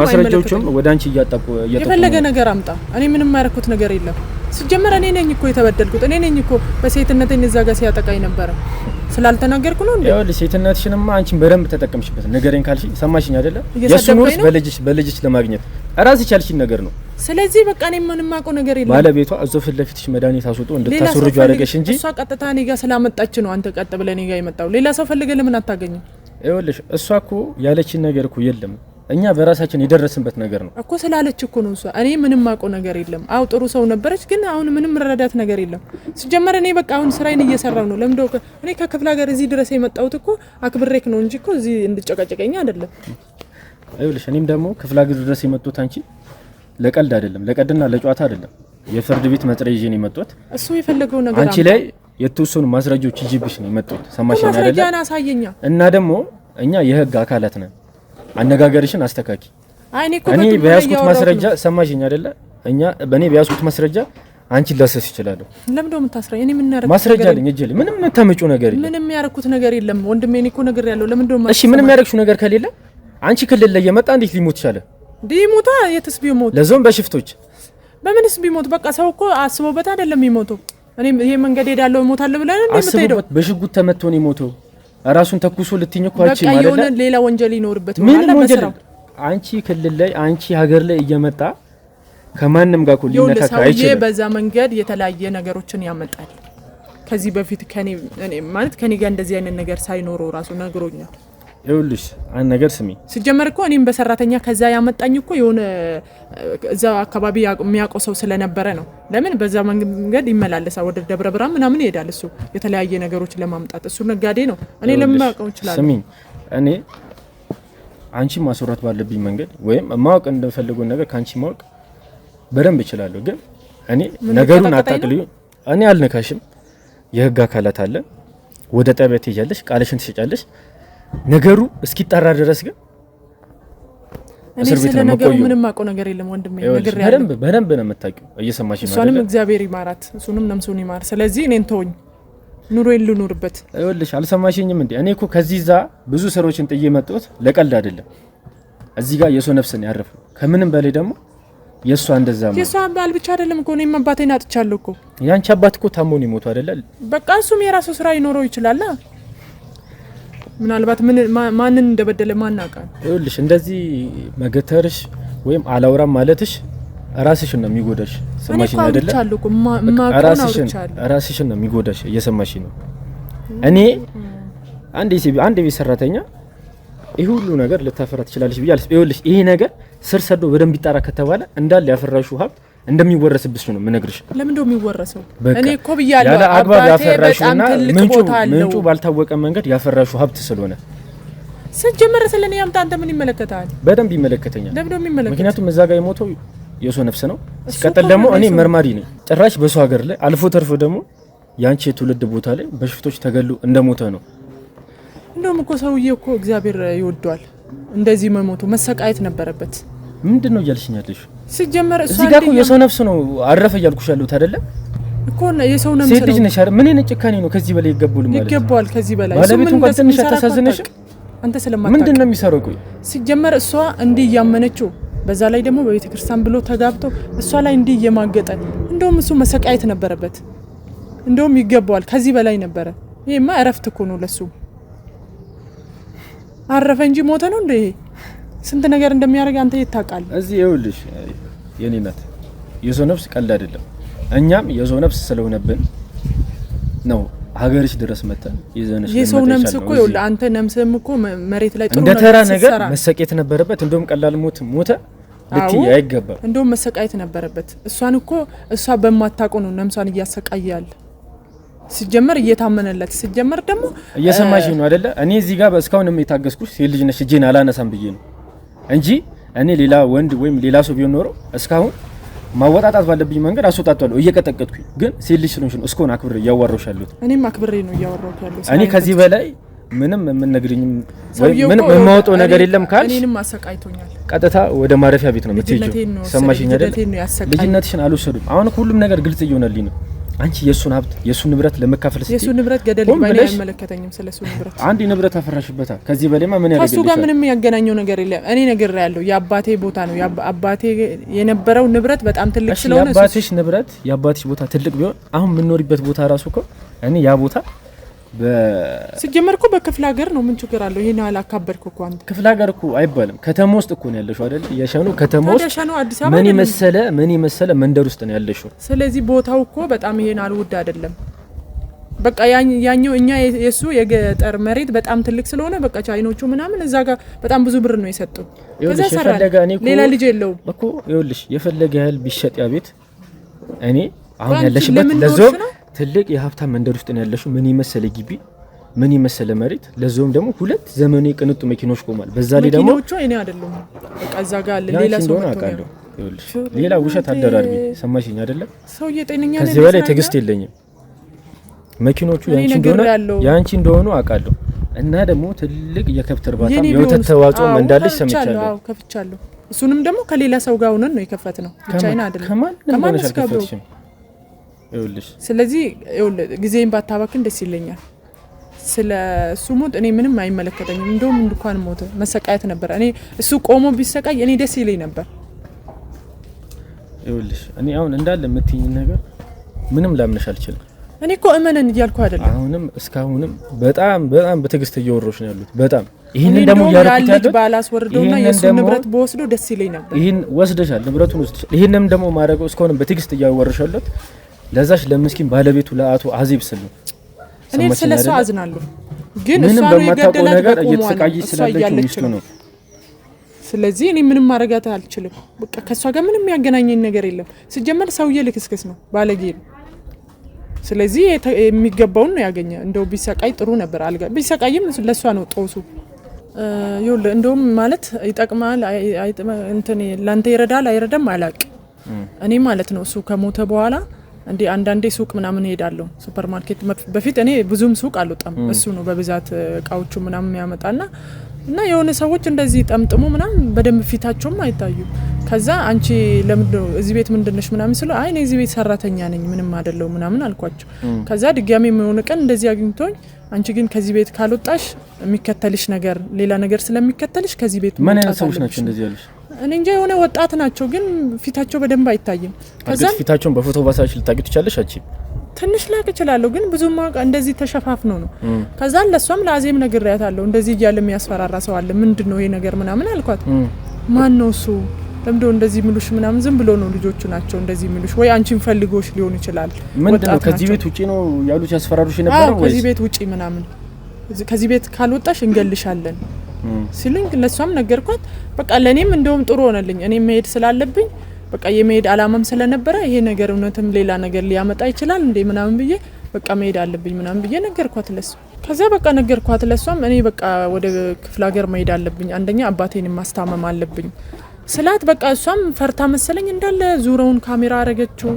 ማስረጃዎችም ወደ አንቺ እያጣቁ የፈለገ ነገር አምጣ። እኔ ምንም ማረኩት ነገር የለም። ሲጀመር እኔ ነኝ እኮ የተበደልኩት። እኔ ነኝ እኮ በሴትነቴ እዛ ጋር ሲያጠቃኝ ነበር። ስላልተናገርኩ ነው እንዴ? ይኸውልሽ ሴትነትሽንማ አንቺን በደንብ ተጠቀምሽበት። ነገሬን ካልሽ ሰማሽኝ አይደለ? የሱን ውርስ በልጅሽ ለማግኘት ራስሽ ያልሽኝ ነገር ነው። ስለዚህ በቃ እኔ ምንም አቆ ነገር የለም። ባለቤቷ እዛው ፊት ለፊትሽ መድኃኒት አስወጡ እንድታስወርጁ አደረገሽ እንጂ እሷ ቀጥታ እኔ ጋር ስላመጣች ነው አንተ ቀጥ ብለህ እኔ ጋር የመጣው። ሌላ ሰው ፈልገ ለምን አታገኝም? ይኸውልሽ እሷ እኮ ያለችን ነገር እኮ የለም። እኛ በራሳችን የደረስንበት ነገር ነው እኮ ስላለች እኮ ነው እሷ። እኔ ምንም አቆ ነገር የለም። አው ጥሩ ሰው ነበረች፣ ግን አሁን ምንም ረዳት ነገር የለም። ሲጀመር እኔ በቃ አሁን ስራዬን እየሰራው ነው። ለምዶ እኔ ከክፍለ ሀገር እዚህ ድረስ የመጣሁት እኮ አክብሬክ ነው እንጂ እኮ እዚህ እንድጨቀጨቀኝ አይደለም። ይኸውልሽ እኔም ደግሞ ክፍለ ሀገር ድረስ የመጣሁት አንቺ ለቀልድ አይደለም፣ ለቀልድና ለጨዋታ አይደለም። የፍርድ ቤት መጥሪያ ይዤ ነው የመጣሁት። እሱ የፈለገው ነገር አንቺ ላይ የተወሰኑ ማስረጃዎች ይጅብሽ ነው የመጣሁት። ሰማሽኝ አይደለ? ማስረጃና አሳየኛ። እና ደግሞ እኛ የህግ አካላት ነን። አነጋገርሽን አስተካኪ። እኔ በያዝኩት ማስረጃ ሰማሽኝ አይደለ? በእኔ በያዝኩት ማስረጃ አንቺ ላሰስ ይችላል። ለምን ደው የምታስረኝ? እኔ ምን ያረኩት ማስረጃ አለኝ እጄ ላይ። ምንም ተመጪው ነገር የለም። ምንም ያረኩት ነገር የለም ወንድሜ። እኔ እኮ ነገር ያለው ለምን ደው እሺ፣ ምንም ያረክሽው ነገር ከሌለ አንቺ ክልል ላይ የመጣ እንዴት ሊሞት ይችላል? ዲሞታ የትስ ቢሞት ለዞም በሽፍቶች በምንስ ቢሞት? በቃ ሰው እኮ አስቦበት አይደለም የሚሞተው። እኔ ይሄ መንገድ ሄዳለው እሞታለሁ ብለን እንዴ የምትሄደው? በሽጉጥ ተመቶ ነው የሞተው። ራሱን ተኩሶ ልትኝ እኮ አቺ ማለት ነው። በቃ የሆነ ሌላ ወንጀል ይኖርበት ማለት ነው በስራው። አንቺ ክልል ላይ አንቺ ሀገር ላይ እየመጣ ከማንም ጋር እኮ ሊነካካ አይችልም። በዛ መንገድ የተለያየ ነገሮችን ያመጣል። ከዚህ በፊት ከኔ ከኔ ጋር እንደዚህ አይነት ነገር ሳይኖረው ራሱ ነግሮኛል። ይኸውልሽ አንድ ነገር ስሚ። ሲጀመር እኮ እኔም በሰራተኛ ከዛ ያመጣኝ እኮ የሆነ እዛ አካባቢ የሚያውቀው ሰው ስለነበረ ነው። ለምን በዛ መንገድ ይመላለሳል፣ ወደ ደብረ ብርሃን ምናምን ይሄዳል እሱ የተለያየ ነገሮች ለማምጣት። እሱ ነጋዴ ነው። እኔ ለምን ማውቀው ይችላል? ስሚ፣ እኔ አንቺ ማስወራት ባለብኝ መንገድ ወይም ማወቅ እንደፈልገው ነገር ካንቺ ማወቅ በደንብ እችላለሁ። ግን እኔ ነገሩን አጣቅልዩ። እኔ አልነካሽም። የህግ አካላት አለ። ወደ ጠበብት ትሄጃለሽ፣ ቃልሽን ትሰጫለሽ። ነገሩ እስኪጣራ ድረስ ግን እስር ቤት ነው ነገሩ። ምንም ማቆ ነገር የለም ወንድሜ። ነገር ያለው በደንብ ነው የምታውቂው። እየሰማሽ ነው አይደል? እሷንም እግዚአብሔር ይማራት፣ እሱንም ነምሱን ይማር። ስለዚህ እኔን ተወኝ፣ ኑሮዬን ልኑርበት። ይኸውልሽ አልሰማሽኝም እንዴ? እኔ እኮ ከዚህ ዛ ብዙ ስራዎችን ጥዬ መጣሁት ለቀልድ አይደለም። እዚህ ጋር የሰው ነፍስ ነው ያረፈው። ከምንም በላይ ደግሞ የሷ እንደዛ ማለት የሷ ባል ብቻ አይደለም እኮ እኔም አባቴን አጥቻለሁ እኮ። ያንቺ አባት እኮ ታሞ ነው የሞተው አይደል? በቃ እሱም የራሱ ስራ ይኖረው ይችላል። ምናልባት ማንን እንደበደለ ማናውቃል። ይኸውልሽ እንደዚህ መገተርሽ ወይም አላውራም ማለትሽ ራስሽን ነው የሚጎዳሽ። ሰማሽኝ አይደለ? ራስሽን ነው የሚጎዳሽ። እየሰማሽኝ ነው? እኔ አንድ ቤት ሰራተኛ ይሄ ሁሉ ነገር ልታፈራ ትችላለሽ ብያለሽ። ይኸውልሽ ይሄ ነገር ስር ሰዶ በደንብ ይጣራ ከተባለ እንዳለ ያፈራሹ ሀብት እንደሚወረስብሽ ነው የምነግርሽ። ለምን እንደው የሚወረሰው? እኔ እኮ ብያለሁ ያለ አግባብ ያፈራሹና ምንጩ ባልታወቀ መንገድ ያፈራሹ ሀብት ስለሆነ ሲጀመር ስለኔ ያምጣ። አንተ ምን ይመለከታል? በደንብ ይመለከተኛል። ለምን እንደው የሚመለከት? ምክንያቱም እዛ ጋር የሞተው የሰው ነፍስ ነው። ሲቀጥል ደግሞ እኔ መርማሪ ነኝ። ጭራሽ በሰው ሀገር ላይ አልፎ ተርፎ ደግሞ ያንቺ የትውልድ ቦታ ላይ በሽፍቶች ተገሉ እንደሞተ ነው። እንደውም እኮ ሰውዬ እኮ እግዚአብሔር ይወደዋል። እንደዚህ መሞቱ መሰቃየት ነበረበት። ምንድነው እያልሽኛለሽ? ሲጀመር እዚህ ጋር እኮ የሰው ነፍስ ነው አረፈ እያልኩሽ ያለሁት አይደለ እኮ የሰው ነፍስ ነው። ሴት ልጅ ነሽ አይደል? ምን አይነት ጭካኔ ነው ከዚህ በላይ ይገባል ማለት? ይገባል ከዚህ በላይ ባለቤቱ እንኳን ትንሽ አታሳዝነሽ? አንተ ስለማታውቅ ምንድነው የሚሰራው? ቆይ ሲጀመር እሷ እንዲህ እያመነችው በዛ ላይ ደግሞ በቤተ ክርስቲያን ብሎ ተጋብቶ እሷ ላይ እንዲህ እየማገጠ እንደውም እሱ መሰቃየት ነበረበት። እንደውም ይገባዋል ከዚህ በላይ ነበረ። ይሄማ እረፍት እኮ ነው ለሱ። አረፈ እንጂ ሞተ ነው እንዴ? ስንት ነገር እንደሚያደርግ አንተ ይታቃል። እዚህ ይኸውልሽ የኔ እናት የሰው ነፍስ ቀልድ አይደለም። እኛም የሰው ነፍስ ስለሆነብን ነው ሀገርሽ ድረስ መጣን ይዘንሽ የሰው ነፍስ እኮ ይኸውልህ አንተ ነፍስም እኮ መሬት ላይ ጥሩ እንደ ተራ ነገር መሰቃየት ነበረበት። እንደውም ቀላል ሞተ ልትይ አይገባም። እንደውም መሰቃየት ነበረበት። እሷን እኮ እሷ በማታውቀው ነው ነፍሷን እያሰቃያል። ሲጀመር እየታመነለት ሲጀመር ደግሞ እየሰማሽ ነው አይደለ? እኔ እዚህ ጋር እስካሁንም የታገስኩሽ ሴት ልጅ ነሽ እጄን አላነሳም ብዬ ነው እንጂ እኔ ሌላ ወንድ ወይም ሌላ ሰው ቢሆን ኖሮ እስካሁን ማወጣጣት ባለብኝ መንገድ አስወጣጣለሁ እየቀጠቀጥኩኝ። ግን ሴት ልጅ ስለሆንሽ ነው እስካሁን አክብሬ እያወራሁሽ ያለሁት። እኔም አክብሬ ነው እያወራሁት ያለሁት። እኔ ከዚህ በላይ ምንም የምንነግሪኝም ወይ ምንም የማወጣው ነገር የለም ካልሽ እኔንም አሰቃይቶኛል። ቀጥታ ወደ ማረፊያ ቤት ነው የምትሄጂው። ሰማሽኝ አይደል? ልጅነትሽን አልወሰዱም። አሁን ሁሉም ነገር ግልጽ እየሆነልኝ ነው። አንቺ የሱን ሀብት የሱን ንብረት ለመካፈል ስትይ የሱን ንብረት ገደል ባይኔ አይመለከተኝም። ስለሱ ንብረት አንድ ንብረት አፈራሽበታ። ከዚህ በላይማ ምን ያደርጋል? ከሱ ጋር ምንም ያገናኘው ነገር የለም። እኔ ነገር ያለው የአባቴ ቦታ ነው። የአባቴ የነበረው ንብረት በጣም ትልቅ ስለሆነ የአባትሽ ንብረት የአባትሽ ቦታ ትልቅ ቢሆን አሁን የምንኖርበት ቦታ ራሱ እኮ እኔ ያ ቦታ ሲጀመር እኮ በክፍለ ሀገር ነው። ምን ችግር አለው? ይሄን አላካበድኩ እኮ አንተ። ክፍለ ሀገር እኮ አይባልም ከተማ ውስጥ እኮ ነው ያለሽው አይደል? የሸኑ ከተማ ውስጥ የሸኑ አዲስ አበባ ምን ይመሰለ መንደር ውስጥ ነው ያለሽው። ስለዚህ ቦታው እኮ በጣም ይሄን አልውድ አይደለም። በቃ ያኛው እኛ የሱ የገጠር መሬት በጣም ትልቅ ስለሆነ በቃ ቻይኖቹ ምናምን እዛ ጋር በጣም ብዙ ብር ነው የሰጡ። ከዛ ሰራ ሌላ ልጅ የለውም እኮ ይኸውልሽ የፈለገ ያህል ቢሸጥ ያ ቤት እኔ አሁን ያለሽበት ለዞም ትልቅ የሀብታም መንደር ውስጥ ነው ያለሽው። ምን ይመሰለ ግቢ ምን ይመሰለ መሬት ለዞም ደግሞ ሁለት ዘመናዊ ቅንጡ መኪኖች ቆማል። በዛ ላይ ደግሞ መኪኖቹ እኔ አይደለም በቃ እዛ ጋር ሌላ ሰው ነው አውቃለሁ። ይኸውልሽ ሌላ ውሸት አደራርቢ ሰማሽኝ አይደለ? ሰው የጤነኛ ነው። ከዚህ በላይ ትዕግስት የለኝም። መኪኖቹ ያንቺ እንደሆኑ አውቃለሁ። እና ደግሞ ትልቅ የከብት እርባታ የወተት ተዋጽኦ እንዳለሽ ሰምቻለሁ። አዎ ከፍቻለሁ። እሱንም ደግሞ ከሌላ ሰው ጋር ሆነን ነው የከፈትነው። ብቻዬን አይደለም ከማን አልከፈትሽም። ይኸውልሽ ስለዚህ ጊዜን ባታባክን ደስ ይለኛል። ስለ እሱ ሞት እኔ ምንም አይመለከተኝም። እንደውም እንኳን ሞተ መሰቃየት ነበር። እኔ እሱ ቆሞ ቢሰቃይ እኔ ደስ ይለኝ ነበር። ይኸውልሽ እኔ አሁን እንዳለ የምትይኝ ነገር ምንም ላምነሽ አልችልም። እኔ እኮ እመነን እያልኩ አይደለም። አሁንም እስካሁንም በጣም በትዕግስት እየወሮሽ ነው ያሉት። በጣም ይሄንን ደግሞ ያረኩት ያለው ባላስወርደውና የሱ ንብረት በወስዶ ደስ ይለኝ ነበር። ይሄን ወስደሻል፣ ንብረቱን ወስደሻል። ይሄንም ደግሞ ማረገው እስካሁንም በትዕግስት እያወሮሽ ያሉት ለዛሽ ለምስኪን ባለቤቱ ለአቶ አዚብ ስለ እኔ ስለሱ አዝናለሁ። ግን ምንም በማታውቀው ነገር እየተሰቃየች ስላለችው ሚስቱ ነው። ስለዚህ እኔ ምንም ማረጋት አልችልም። በቃ ከሷ ጋር ምንም ያገናኘኝ ነገር የለም። ሲጀመር ሰውዬ ልክስክስ ነው፣ ባለጌ ነው። ስለዚህ የሚገባውን ነው ያገኘ። እንደው ቢሰቃይ ጥሩ ነበር። ቢሰቃይም ለሷ ነው ጦሱ። ይኸውልህ እንደውም ማለት ይጠቅማል እንትን ላንተ ይረዳል አይረዳም አላቅ። እኔ ማለት ነው እሱ ከሞተ በኋላ እንዴ አንዳንዴ ሱቅ ምናምን ሄዳለሁ፣ ሱፐር ማርኬት። በፊት እኔ ብዙም ሱቅ አልወጣም። እሱ ነው በብዛት እቃዎቹ ምናምን ያመጣና እና የሆነ ሰዎች እንደዚህ ጠምጥሞ ምናምን በደንብ ፊታቸውም አይታዩም። ከዛ አንቺ ለምንድነው እዚህ ቤት ምንድነሽ ምናምን ስለ አይ እኔ እዚህ ቤት ሰራተኛ ነኝ ምንም አይደለው ምናምን አልኳቸው። ከዛ ድጋሚ የሆነ ቀን እንደዚህ አግኝቶኝ አንቺ ግን ከዚህ ቤት ካልወጣሽ የሚከተልሽ ነገር ሌላ ነገር ስለሚከተልሽ ከዚህ ቤት ምን አይነት ሰዎች ናቸው እንደዚህ ያሉሽ? እኔ እንጃ የሆነ ወጣት ናቸው ግን ፊታቸው በደንብ አይታይም። ከዛ ፊታቸውን በፎቶ ባሳሽ ልታቂ ትችላለሽ። አቺ ትንሽ ላቅ እችላለሁ ግን ብዙም እንደዚህ ተሸፋፍኖ ነው። ከዛ ለሷም ለአዜም ነግሬያታለሁ እንደዚህ እያለ የሚያስፈራራ ሰው አለ ምንድነው ይሄ ነገር ምናምን አልኳት። ማን ነው እሱ ለምዶ እንደዚህ ምሉሽ ምናምን ዝም ብሎ ነው ልጆቹ ናቸው እንደዚህ ምሉሽ ወይ አንቺን ፈልጎሽ ሊሆን ይችላል። ምንድነው ከዚህ ቤት ውጪ ነው ያሉት ያስፈራሩሽ ነበር ወይ? ከዚህ ቤት ውጪ ምናምን ከዚህ ቤት ካልወጣሽ እንገልሻለን ሲሉኝ ለሷም ነገርኳት። በቃ ለኔም እንደውም ጥሩ ሆነልኝ። እኔ መሄድ ስላለብኝ በቃ የመሄድ አላማም ስለነበረ ይሄ ነገር እውነትም ሌላ ነገር ሊያመጣ ይችላል እንዴ ምናምን ብዬ በቃ መሄድ አለብኝ ምናምን ብዬ ነገርኳት ለሷ። ከዛ በቃ ነገርኳት ለሷም እኔ በቃ ወደ ክፍለ ሀገር መሄድ አለብኝ፣ አንደኛ አባቴን ማስታመም አለብኝ ስላት በቃ እሷም ፈርታ መሰለኝ እንዳለ ዙረውን ካሜራ አረገችው።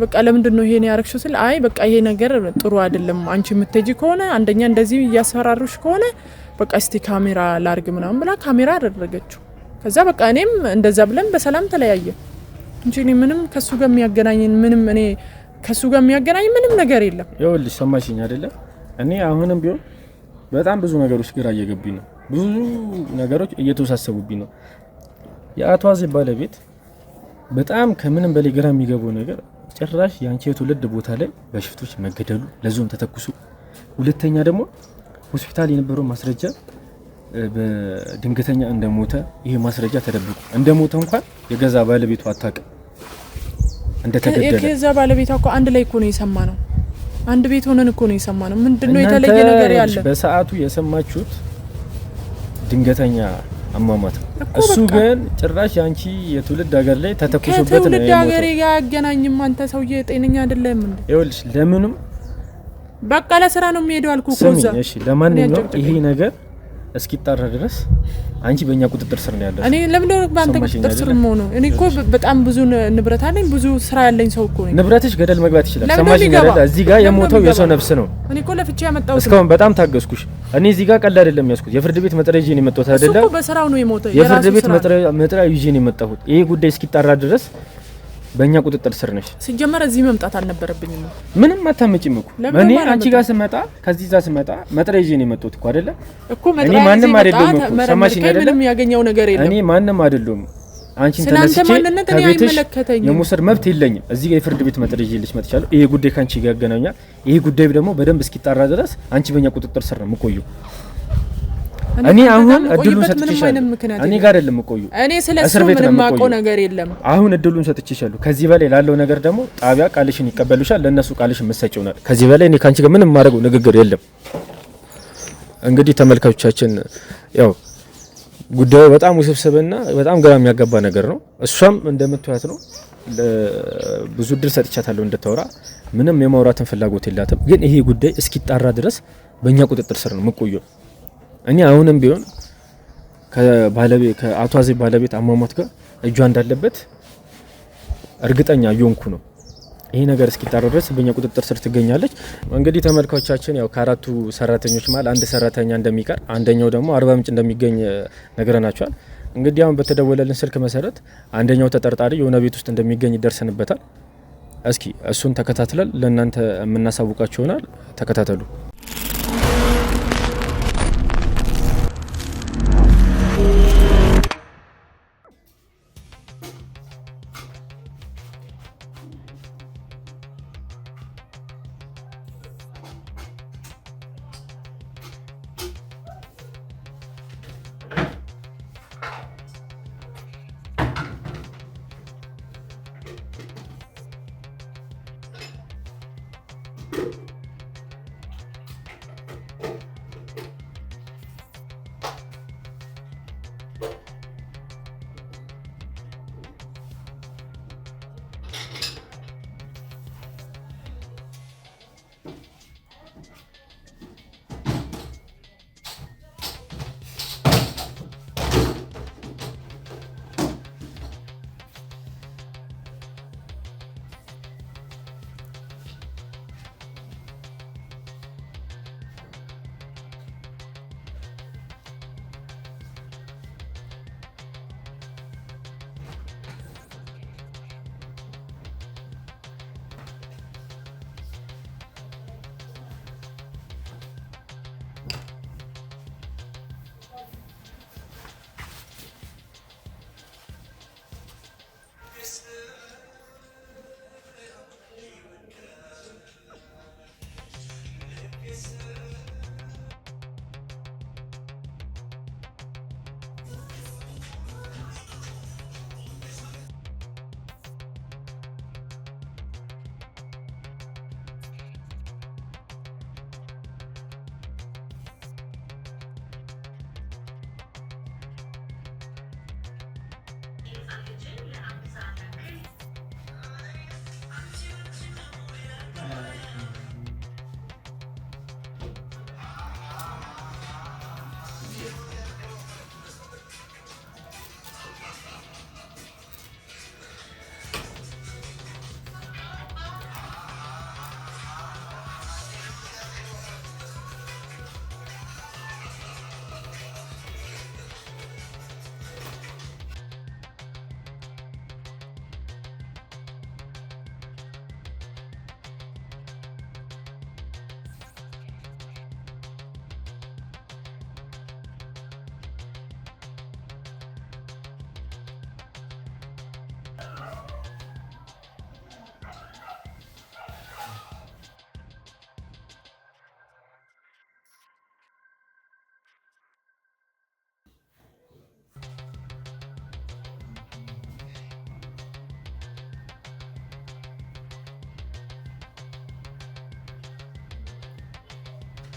በቃ ለምንድነው ይሄን ያረክሽው ስል አይ በቃ ይሄ ነገር ጥሩ አይደለም አንቺ የምትጂ ከሆነ አንደኛ እንደዚህ እያስፈራሩሽ ከሆነ በቃ እስቲ ካሜራ ላርግ ምናምን ብላ ካሜራ አደረገችው። ከዛ በቃ እኔም እንደዛ ብለን በሰላም ተለያየ እንጂ እኔ ምንም ከሱ ጋር የሚያገናኝን ምንም ነገር የለም። ይኸውልሽ ሰማሽኝ አይደለ? እኔ አሁንም ቢሆን በጣም ብዙ ነገሮች ግራ እየገቡኝ ነው። ብዙ ነገሮች እየተወሳሰቡብኝ ነው። የአቶ አዜብ ባለቤት በጣም ከምንም በላይ ግራ የሚገባው ነገር ጭራሽ ያንቺ የትውልድ ቦታ ላይ በሽፍቶች መገደሉ ለዞም ተተኩሱ፣ ሁለተኛ ደግሞ ሆስፒታል የነበረው ማስረጃ በድንገተኛ እንደሞተ ይሄ ማስረጃ ተደብቆ እንደሞተ እንኳን የገዛ ባለቤቱ አታውቅም እንደተገደለ። የገዛ ባለቤቷ እኮ አንድ ላይ እኮ ነው የሰማነው። አንድ ቤት ሆነን እኮ ነው የሰማነው። ምንድነው የተለየ ነገር ያለ? በሰዓቱ የሰማችሁት ድንገተኛ አሟሟት ነው። እሱ ግን ጭራሽ አንቺ የትውልድ ሀገር ላይ ተተኩሶበት ነው የሞተው። የትውልድ ሀገር ያገናኝም አንተ ሰውዬ ጤነኛ አይደለም እንዴ? ይኸውልሽ ለምንም በቃ ለስራ ነው የሚሄደው አልኩ እኮ እዛ። እሺ ለማንኛውም ይሄ ነገር እስኪጣራ ድረስ አንቺ በእኛ ቁጥጥር ስር ነው ያለሽ። እኔ ለምን ነው ባንተ ቁጥጥር ስር ነው? እኔ እኮ በጣም ብዙ ንብረት አለኝ፣ ብዙ ስራ ያለኝ ሰው እኮ ነኝ። ንብረትሽ ገደል መግባት ይችላል። ሰማሽኝ አይደል? እዚህ ጋር የሞተው የሰው ነፍስ ነው። እኔ እኮ ለፍቼ ያመጣው እስካሁን በጣም ታገስኩሽ። እኔ እዚህ ጋር ቀላል አይደለም ያስኩት። የፍርድ ቤት መጥሪያ ይዤ ነው የመጣሁት አይደለ? እሱ እኮ በስራው ነው የሞተው። የፍርድ ቤት መጥሪያ ይዤ ነው የመጣሁት። ይሄ ጉዳይ እስኪጣራ ድረስ በእኛ ቁጥጥር ስር ነሽ። ሲጀመር እዚህ መምጣት አልነበረብኝም። ምንም አታመጪም እኮ እኔ አንቺ ጋር ስመጣ ከዚህ ዛ ስመጣ መጥሪያ ይዤ ነው የመጣሁት እኮ አይደለ? እኔ ማንም አይደለም እኮ ሰማሽኝ አይደለ? ምንም ያገኘው ነገር የለም። እኔ ማንም አይደለም። አንቺን ተነስቼ ከቤትሽ የመውሰድ መብት የለኝም። እዚህ ጋር የፍርድ ቤት መጥሪያ ይዤልሽ መጥቻለሁ። ይሄ ጉዳይ ካንቺ ጋር ያገናኛል። ይሄ ጉዳይ ደግሞ በደንብ እስኪጣራ ድረስ አንቺ በእኛ ቁጥጥር ስር ነው የምቆየው። እኔ አሁን እድሉን ሰጥቼሻለሁ። እኔ ጋር አይደለም የምቆየው። እኔ ስለሱ ምንም ማውቀው ነገር የለም። አሁን እድሉን ሰጥቼሻለሁ። ከዚህ በላይ ላለው ነገር ደግሞ ጣቢያ ቃልሽን ይቀበሉሻል። ለነሱ ቃልሽን መሰጨውናል። ከዚህ በላይ እኔ ካንቺ ጋር ምንም ማድረገው ንግግር የለም። እንግዲህ ተመልካቾቻችን ያው ጉዳዩ በጣም ውስብስብና በጣም ግራ የሚያጋባ ነገር ነው። እሷም እንደምትያት ነው። ብዙ እድል ሰጥቻታለሁ እንድታወራ። ምንም የማውራትን ፍላጎት የላትም። ግን ይሄ ጉዳይ እስኪጣራ ድረስ በእኛ ቁጥጥር ስር ነው የምቆየው። እኔ አሁንም ቢሆን ከአቶ አዜብ ባለቤት አሟሟት ጋር እጇ እንዳለበት እርግጠኛ እየሆንኩ ነው። ይሄ ነገር እስኪጣራ ድረስ በእኛ ቁጥጥር ስር ትገኛለች። እንግዲህ ተመልካቾቻችን ያው ከአራቱ ሰራተኞች ማለት አንድ ሰራተኛ እንደሚቀር አንደኛው ደግሞ አርባ ምንጭ እንደሚገኝ ነግረናቸዋል። እንግዲህ አሁን በተደወለልን ስልክ መሰረት አንደኛው ተጠርጣሪ የሆነ ቤት ውስጥ እንደሚገኝ ይደርሰንበታል። እስኪ እሱን ተከታትለን ለእናንተ የምናሳውቃችሁ ይሆናል። ተከታተሉ።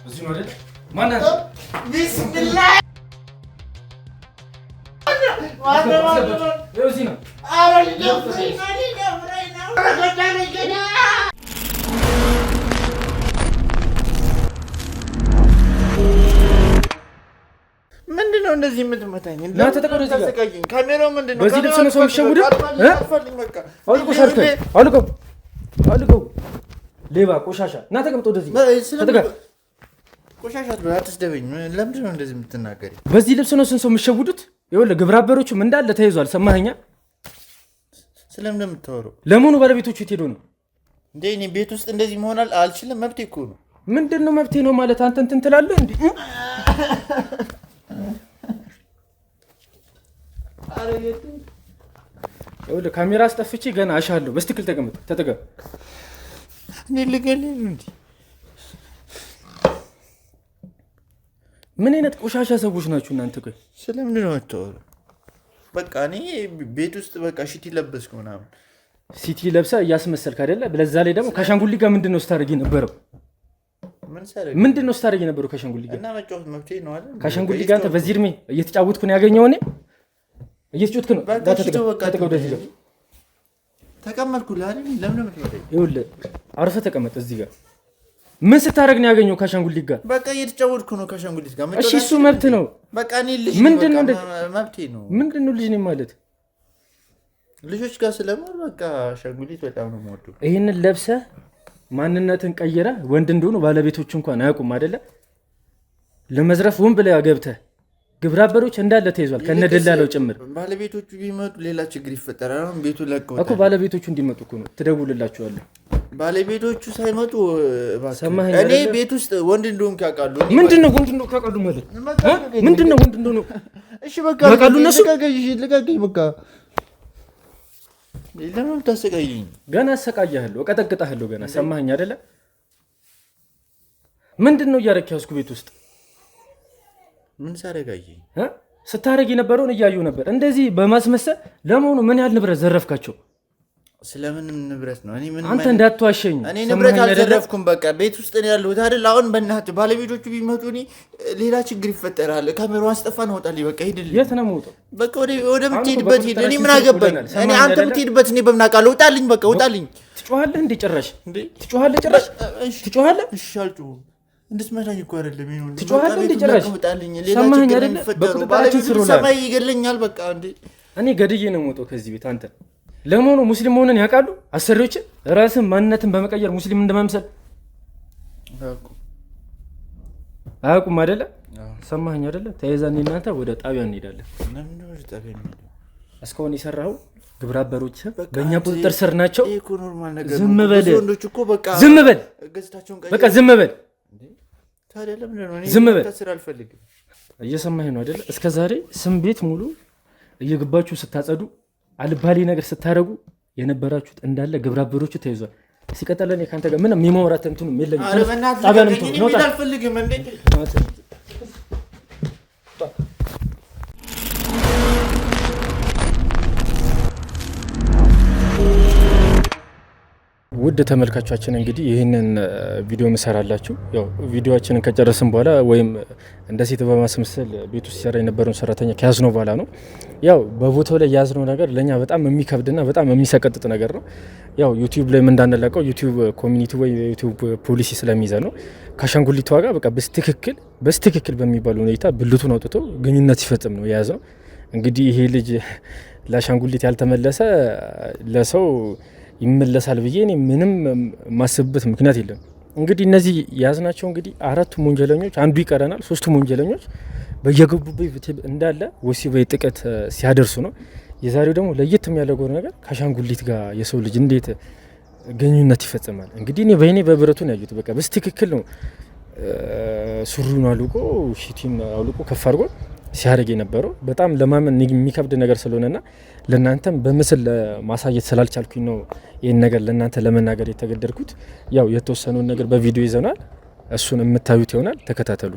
እዚህ ነው አይደል? ማናት? ቢስሚላህ እዚህ ነው። ምንድን ነው እንደዚህ የምትመታኝ? ካሜራው ምንድን ነው? በዚህ ልብስ ነው ሰው የሚሸውደው? አውልቀው ሌባ ቆሻሻ እና ተቀምጦ ወደዚህ ተጠጋ። ቆሻሻ አትስደበኝ። ለምንድን ነው እንደዚህ የምትናገሪ? በዚህ ልብስ ነው ሰው የሚሸውዱት? ይኸውልህ ግብረ አበሮቹም እንዳለ ተይዟል። ሰማኸኛ? ስለምን እንደምታወራው? ለመሆኑ ባለቤቶቹ የት ሄዶ ነው እንዴ? እኔ ቤት ውስጥ እንደዚህ መሆን አልችልም። መብቴ እኮ ነው። ምንድን ነው መብቴ ነው ማለት? አንተ እንትን ትላለህ እንዴ? ይኸውልህ ካሜራ አስጠፍቼ ገና አሻለሁ። በስትክክል ተቀመጥ። ተጠጋ። እኔ ልገልህ ነው እንዴ? ምን አይነት ቆሻሻ ሰዎች ናችሁ እናንተ? ቆይ ስለምንድን ነው የምታወራው? በቃ እኔ ቤት ውስጥ በቃ ሲቲ ለበስኩ ምናምን። ሲቲ ለብሳ እያስመሰልክ አይደለ? በለዛ ላይ ደግሞ ከአሻንጉሊት ጋር ምንድን ነው ስታደርግ የነበረው? ምንድን ነው ስታደርግ የነበረው ከአሻንጉሊት ጋር? እና መጫወት መብቴ ነው አይደል? ከአሻንጉሊት ጋር አንተ በዚህ እድሜ እየተጫወትኩ ነው ያገኘው? እኔ እየተጫወትክ ነው። ተቀመጥኩ አይደል? ለምን ነው የምትመጣኝ? ይኸውልህ አርፈህ ተቀመጥ እዚህ ጋር። ምን ስታደርግ ነው ያገኘው ከአሻንጉሊት ጋር? በቃ እየተጫወትኩ ነው ከአሻንጉሊት ጋር። እሺ እሱ መብት ነው። በቃ እኔ ልጅ ምንድን ነው መብቴ ነው። ምንድን ነው ልጅ ነኝ ማለት? ልጆች ጋር ስለሞር በቃ አሻንጉሊት በጣም ነው የምወደው። ይህንን ለብሰህ ማንነትን ቀይረ ወንድ እንደሆኑ ባለቤቶቹ እንኳን አያውቁም አይደለ? ለመዝረፍ ወን ብለህ ገብተህ ግብረ አበሮች እንዳለ ተይዟል ከነደላለው ጭምር። ባለቤቶቹ ቢመጡ ሌላ ችግር ይፈጠራል። አሁን ቤቱ ለቀው እኮ ባለቤቶቹ እንዲመጡ እኮ ነው ትደውልላቸዋለህ። ባለቤቶቹ ሳይመጡ እኔ ቤት ውስጥ ወንድ እንደሆንኩ ያውቃሉ። ምንድነው ወንድ እንደሆንኩ ያውቃሉ ማለት? ምንድነው ወንድ እንደሆንኩ? እሺ በቃ ያውቃሉ እነሱ። ልቀቀኝ በቃ። ለምን ታሰቃየኝ? ገና አሰቃያለሁ፣ እቀጠቅጣለሁ ገና። ሰማኸኝ አይደለ? ምንድነው እያደረክ ያዝኩ ቤት ውስጥ? ምን ሳረጋይ? ስታረግ የነበረውን እያዩ ነበር እንደዚህ በማስመሰል። ለመሆኑ ምን ያህል ንብረት ዘረፍካቸው? ስለምን ንብረት ነው? አንተ እንዳትዋሸኝ። እኔ ንብረት አልዘረፍኩም። በቃ ቤት ውስጥ ነው ያለሁት አይደል? አሁን በእናትህ ባለቤቶቹ ቢመጡ እኔ ሌላ ችግር ይፈጠራል። ካሜራውን አስጠፋን ወጣልኝ። በቃ ሂድልኝ። የት ነው የምወጣው? በቃ ወደ ምትሄድበት ሂድ። እኔ ምን አገባኝ? እኔ አንተ ምትሄድበት እኔ በምን አውቃለሁ? ውጣልኝ፣ በቃ ውጣልኝ። ትጮኻለህ እንዴ? ጭራሽ ትጮኻለህ? ጭራሽ ትጮኻለህ? እሺ አልጮህም። እንድትመታኝ እኮ አይደለም። ይሄን ሁሉ ትጮኻለህ እንዴ? ጭራሽ ውጣልኝ። ሌላ ሰማኸኝ ችግር አይደለ? ይፈጠሩ። ባለቤቱ ሰማይ ይገለኛል። በቃ እንዴ እኔ ገድዬ ነው የምወጣው ከዚህ ቤት። አንተ ለመሆኑ ሙስሊም መሆንን ያውቃሉ አሰሪዎች? ራስን ማንነትን በመቀየር ሙስሊም እንደማምሰል አያውቁም አይደለ? ሰማኸኝ አይደለ? ተያይዘን እናንተ ወደ ጣቢያ እንሄዳለን። እስካሁን የሰራኸው ግብረ አበሮች በእኛ ቁጥጥር ስር ናቸው። ዝም በል ዝም በል በቃ ዝም በል ዝም በል። እየሰማኸኝ ነው አይደለ? እስከ ዛሬ ስም ቤት ሙሉ እየገባችሁ ስታጸዱ አልባሌ ነገር ስታደርጉ የነበራችሁት እንዳለ ግብረ አበሮቹ ተይዟል። ሲቀጥል እኔ ከአንተ ጋር ምንም የማውራት እንትኑም የለኝም። ውድ ተመልካቾቻችን እንግዲህ ይህንን ቪዲዮ ምሰራላችሁ ያው ቪዲዮአችንን ከጨረስን በኋላ ወይም እንደ ሴት በማስመሰል ቤት ውስጥ ሲሰራ የነበረውን ሰራተኛ ከያዝነው በኋላ ነው። ያው በቦታው ላይ ያዝነው ነገር ለኛ በጣም የሚከብድና በጣም የሚሰቀጥጥ ነገር ነው። ያው ዩቲዩብ ላይ ምን እንዳንለቀው ዩቲዩብ ኮሚኒቲ ወይ ዩቲዩብ ፖሊሲ ስለሚይዘን ነው። ከአሻንጉሊቷ ጋር በቃ በስትክክል በሚባል ሁኔታ ብልቱን አውጥቶ ግንኙነት ሲፈጽም ነው የያዝነው። እንግዲህ ይሄ ልጅ ለአሻንጉሊት ያልተመለሰ ለሰው ይመለሳል ብዬ እኔ ምንም ማስብበት ምክንያት የለም። እንግዲህ እነዚህ ያዝናቸው እንግዲህ አራቱም ወንጀለኞች አንዱ ይቀረናል። ሶስቱም ወንጀለኞች በየገቡበት እንዳለ ወሲባዊ ጥቃት ሲያደርሱ ነው። የዛሬው ደግሞ ለየት የሚያደርገው ነገር ከአሻንጉሊት ጋር የሰው ልጅ እንዴት ግንኙነት ይፈጽማል? እንግዲህ እኔ በእኔ በብረቱ ነው ያዩት። በቃ በስትክክል ነው ሱሪውን አልቆ ሺቲን አልቆ ከፍ አድርጎ ሲያደርግ የነበረው በጣም ለማመን የሚከብድ ነገር ስለሆነና ለእናንተም በምስል ማሳየት ስላልቻልኩኝ ነው ይህን ነገር ለእናንተ ለመናገር የተገደድኩት። ያው የተወሰነውን ነገር በቪዲዮ ይዘናል፣ እሱን የምታዩት ይሆናል። ተከታተሉ።